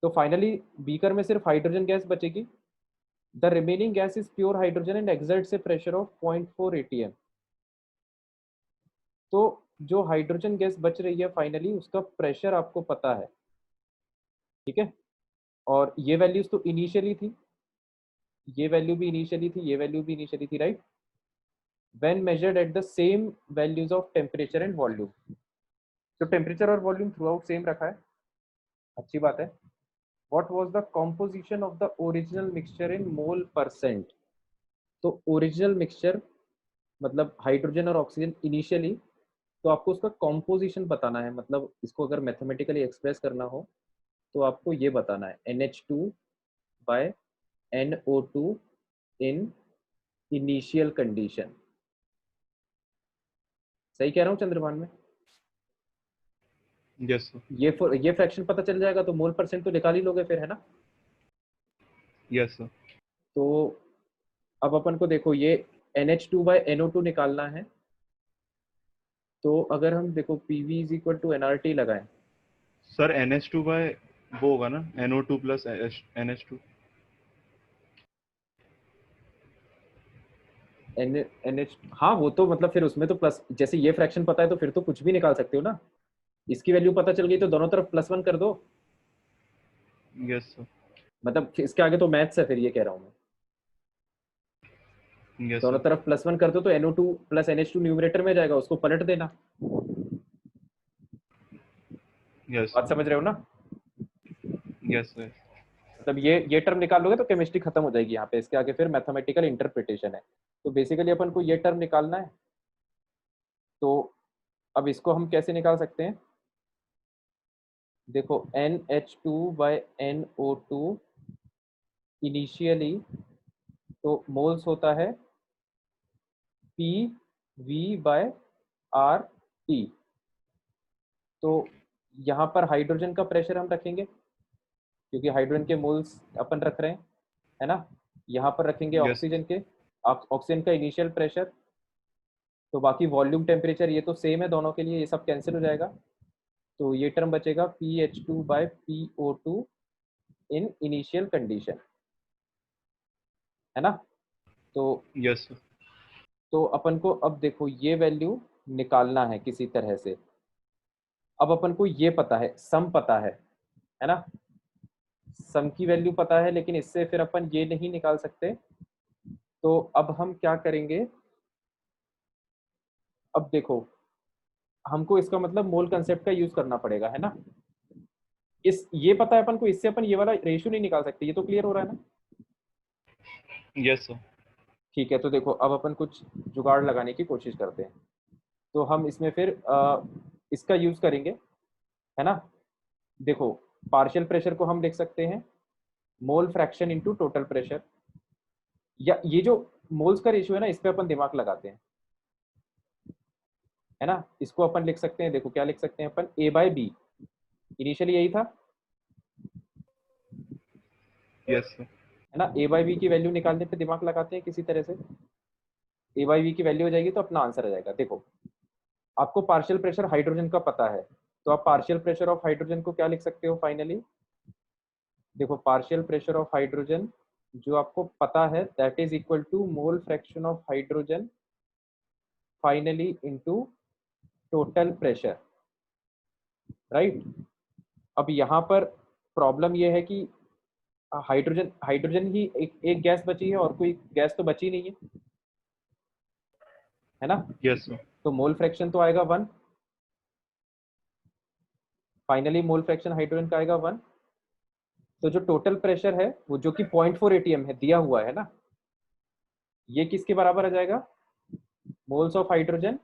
तो फाइनली बीकर में सिर्फ हाइड्रोजन गैस बचेगी। The remaining gas is pure hydrogen and exerts A pressure of 0.4 atm। तो जो हाइड्रोजन गैस बच रही है फाइनली उसका प्रेशर आपको पता है, ठीक है? और ये वैल्यूज तो इनिशियली थी, ये वैल्यू भी इनिशियली थी, ये वैल्यू भी इनिशियली थी, right? When measured at the same values of temperature and volume. तो टेम्परेचर और वॉल्यूम थ्रू आउट सेम रखा है, अच्छी बात है। What was the composition of the original mixture in mole percent? तो ओरिजिनल मिक्सचर मतलब हाइड्रोजन और ऑक्सीजन इनिशियली, तो आपको उसका कॉम्पोजिशन बताना है। मतलब इसको अगर मैथमेटिकली एक्सप्रेस करना हो तो आपको ये बताना है NH2 bye NO2 in initial condition. सही कह रहा हूँ चंद्रभान में? Yes sir. ये फ्रैक्शन पता चल जाएगा तो मोल परसेंट तो निकाल ही लोगे फिर, है ना? Yes sir. तो अब अपन को देखो ये NH2 बाय NO2 निकालना है। तो अगर हम देखो PV is equal to NRT लगाएं, सर NH2 बाय वो होगा ना NO2 प्लस NH2। NH, हाँ वो तो मतलब फिर उसमें तो प्लस, जैसे ये फ्रैक्शन पता है तो फिर तो कुछ भी निकाल सकते हो ना। इसकी वैल्यू पता चल गई तो दोनों तरफ +1 कर दो। Yes sir. मतलब इसके आगे तो मैथ्स है, फिर ये कह रहा हूँ मैं। यस दोनों सर। तरफ +1 कर दो तो NO2 प्लस NH2 न्यूमरेटर में जाएगा, उसको पलट देना। यस बात समझ रहे हो ना? Yes sir. मतलब ये टर्म निकाल लोगे तो केमिस्ट्री खत्म हो जाएगी यहाँ पे। इसके आगे फिर मैथमेटिकल इंटरप्रिटेशन है। तो बेसिकली अपन को ये टर्म निकालना है। तो अब इसको हम कैसे निकाल सकते हैं? देखो NH2 बाय NO2 इनिशियली तो मोल्स होता है PV बाय RT। तो यहाँ पर हाइड्रोजन का प्रेशर हम रखेंगे क्योंकि हाइड्रोजन के मोल्स अपन रख रहे हैं, है ना? यहाँ पर रखेंगे यस ऑक्सीजन के, ऑक्सीजन का इनिशियल प्रेशर। तो बाकी वॉल्यूम टेम्परेचर ये तो सेम है दोनों के लिए, ये सब कैंसिल हो जाएगा। तो ये टर्म बचेगा PH2 bye PO2 in initial condition, है ना? तो यस सर। तो अपन को अब देखो ये वैल्यू निकालना है किसी तरह से। अब अपन को ये पता है, सम पता है ना, सम की वैल्यू पता है, लेकिन इससे फिर अपन ये नहीं निकाल सकते। तो अब हम क्या करेंगे, अब देखो हमको इसका मतलब मोल कंसेप्ट का यूज करना पड़ेगा, है ना। इस ये पता है अपन को, इससे अपन ये वाला रेशियो नहीं निकाल सकते, ये तो क्लियर हो रहा है ना। Yes sir. ठीक है, तो देखो अब अपन कुछ जुगाड़ लगाने की कोशिश करते हैं। तो हम इसमें फिर इसका यूज करेंगे, है ना। देखो पार्शियल प्रेशर को हम लिख सकते हैं mole fraction into total pressure, या ये जो मोल्स का रेशियो है ना, इस पे अपन दिमाग लगाते हैं, है ना। इसको अपन लिख सकते हैं, देखो क्या लिख सकते हैं अपन, A बाय बी, इनिशियली यही था, यस सर। है ना। A बाय बी की वैल्यू निकालने पे दिमाग लगाते हैं किसी तरह से, A बाय बी की वैल्यू हो जाएगी तो अपना आंसर आ जाएगा। देखो आपको पार्शियल प्रेशर हाइड्रोजन का पता है, तो आप पार्शियल प्रेशर ऑफ हाइड्रोजन को क्या लिख सकते हो फाइनली, देखो पार्शियल प्रेशर ऑफ हाइड्रोजन जो आपको पता है that is equal to mole fraction of hydrogen finally into total pressure, right. अब यहाँ पर प्रॉब्लम ये है कि हाइड्रोजन हाइड्रोजन ही एक गैस बची है, और कोई गैस तो बची नहीं है ना। Yes sir. तो मोल फ्रैक्शन तो आएगा 1, फाइनली मोल फ्रैक्शन हाइड्रोजन का आएगा 1। तो जो टोटल प्रेशर है वो जो कि 0.4 atm है दिया हुआ है ना, ये किसके बराबर आ जाएगा, moles of hydrogen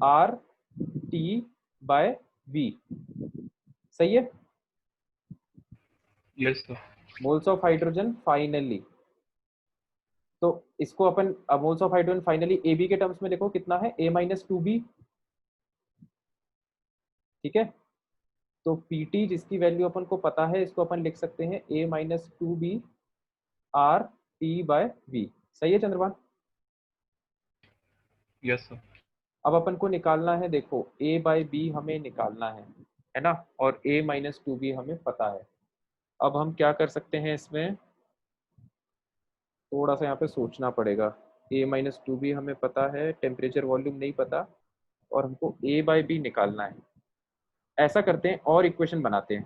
R T by V, सही है। Yes sir. Moles of hydrogen finally, तो इसको अपन moles of hydrogen finally A B के टर्म्स में लिखो, कितना है A-2B, ठीक है। तो PT जिसकी वैल्यू अपन को पता है, इसको अपन लिख सकते हैं A-2B R T by V, सही है चंद्रभान। Yes sir. अब अपन को निकालना है, देखो A बाय बी हमें निकालना है ना, और A-2B हमें पता है। अब हम क्या कर सकते हैं, इसमें थोड़ा सा यहाँ पे सोचना पड़ेगा। A-2B हमें पता है, टेम्परेचर वॉल्यूम नहीं पता, और हमको A बाय बी निकालना है। ऐसा करते हैं और इक्वेशन बनाते हैं,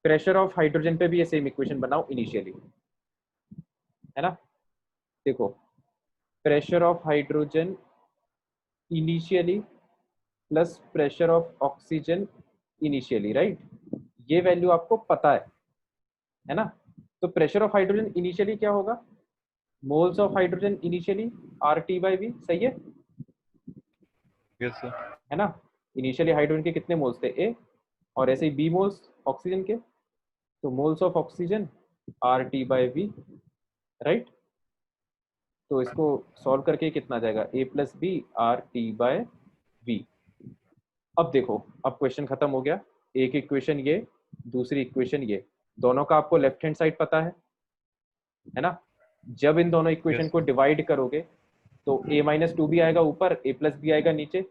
प्रेशर ऑफ हाइड्रोजन पे भी ये सेम इक्वेशन बनाओ इनिशियली, है ना। देखो pressure of hydrogen initially plus pressure of oxygen initially, right. ये वैल्यू आपको पता है ना। तो प्रेशर ऑफ हाइड्रोजन इनिशियली क्या होगा, moles of hydrogen initially R T by V, सही है। Yes sir. है ना, इनिशियली हाइड्रोजन के कितने मोल्स थे, ए, और ऐसे ही बी मोल्स ऑक्सीजन के, तो moles of oxygen R T by V, right. तो इसको सॉल्व करके कितना आ जाएगा, A plus B R T by V. अब देखो अब क्वेश्चन खत्म हो गया, एक इक्वेशन ये, दूसरी इक्वेशन ये, दोनों का आपको लेफ्ट हैंड साइड पता है ना। जब इन दोनों इक्वेशन Yes. को डिवाइड करोगे तो A-2B आएगा ऊपर, A प्लस बी आएगा नीचे।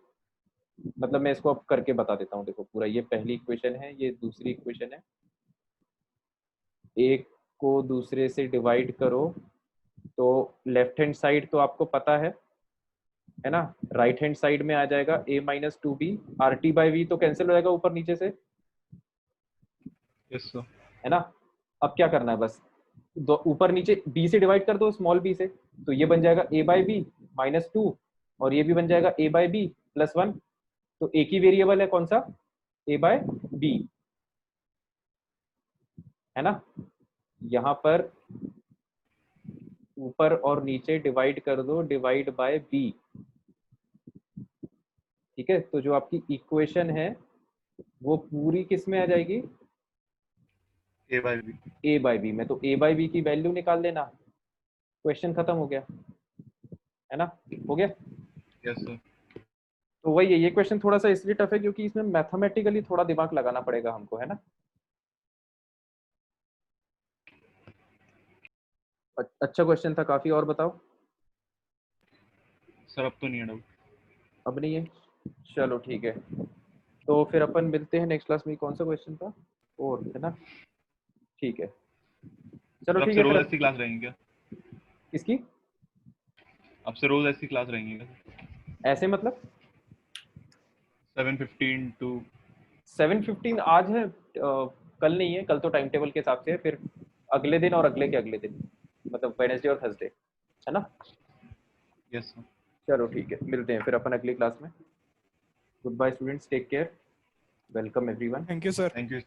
मतलब मैं इसको अब करके बता देता हूँ, देखो पूरा, ये पहली इक्वेशन है, ये दूसरी इक्वेशन है, एक को दूसरे से डिवाइड करो तो लेफ्ट हैंड साइड तो आपको पता है ना, राइट हैंड साइड में आ जाएगा A-2B, R T by V तो कैंसिल हो जाएगा ऊपर नीचे से, यस सर। है ना। अब क्या करना है, बस दो ऊपर नीचे b से डिवाइड कर दो, स्मॉल b से, तो ये बन जाएगा a बाई बी -2, और ये भी बन जाएगा a बाई बी +1। तो एक ही वेरिएबल है, कौन सा, a बाय बी, है ना। यहाँ पर ऊपर और नीचे डिवाइड कर दो, डिवाइड बाय b, ठीक है। तो जो आपकी इक्वेशन है वो पूरी किस में आ जाएगी, A by B. a by B में। तो a बाई बी की वैल्यू निकाल लेना, क्वेश्चन खत्म हो गया, है ना, हो गया। Yes sir. तो वही है, ये क्वेश्चन थोड़ा सा इसलिए टफ है क्योंकि इसमें मैथमेटिकली थोड़ा दिमाग लगाना पड़ेगा हमको, है ना। अच्छा क्वेश्चन था काफी, और बताओ। सर अब तो नहीं है डाउट। अब नहीं है, चलो ठीक है। तो फिर अपन मिलते हैं नेक्स्ट क्लास में। कौन सा क्वेश्चन था, और है ना, ठीक है, चलो अब ठीक से है रोज फिर। ऐसी क्लास रहेंगी क्या? किसकी, अब से रोज ऐसी क्लास रहेंगी ऐसे मतलब 7:15 टू 7:15 आज है, कल नहीं है, कल तो टाइम टेबल के हिसाब से है, फिर अगले दिन और अगले के अगले दिन, मतलब वेडनेसडे और थर्सडे, है ना? Yes sir. चलो ठीक है, मिलते हैं फिर अपन अगली क्लास में। Goodbye students, take care, welcome everyone. Thank you sir. Thank you.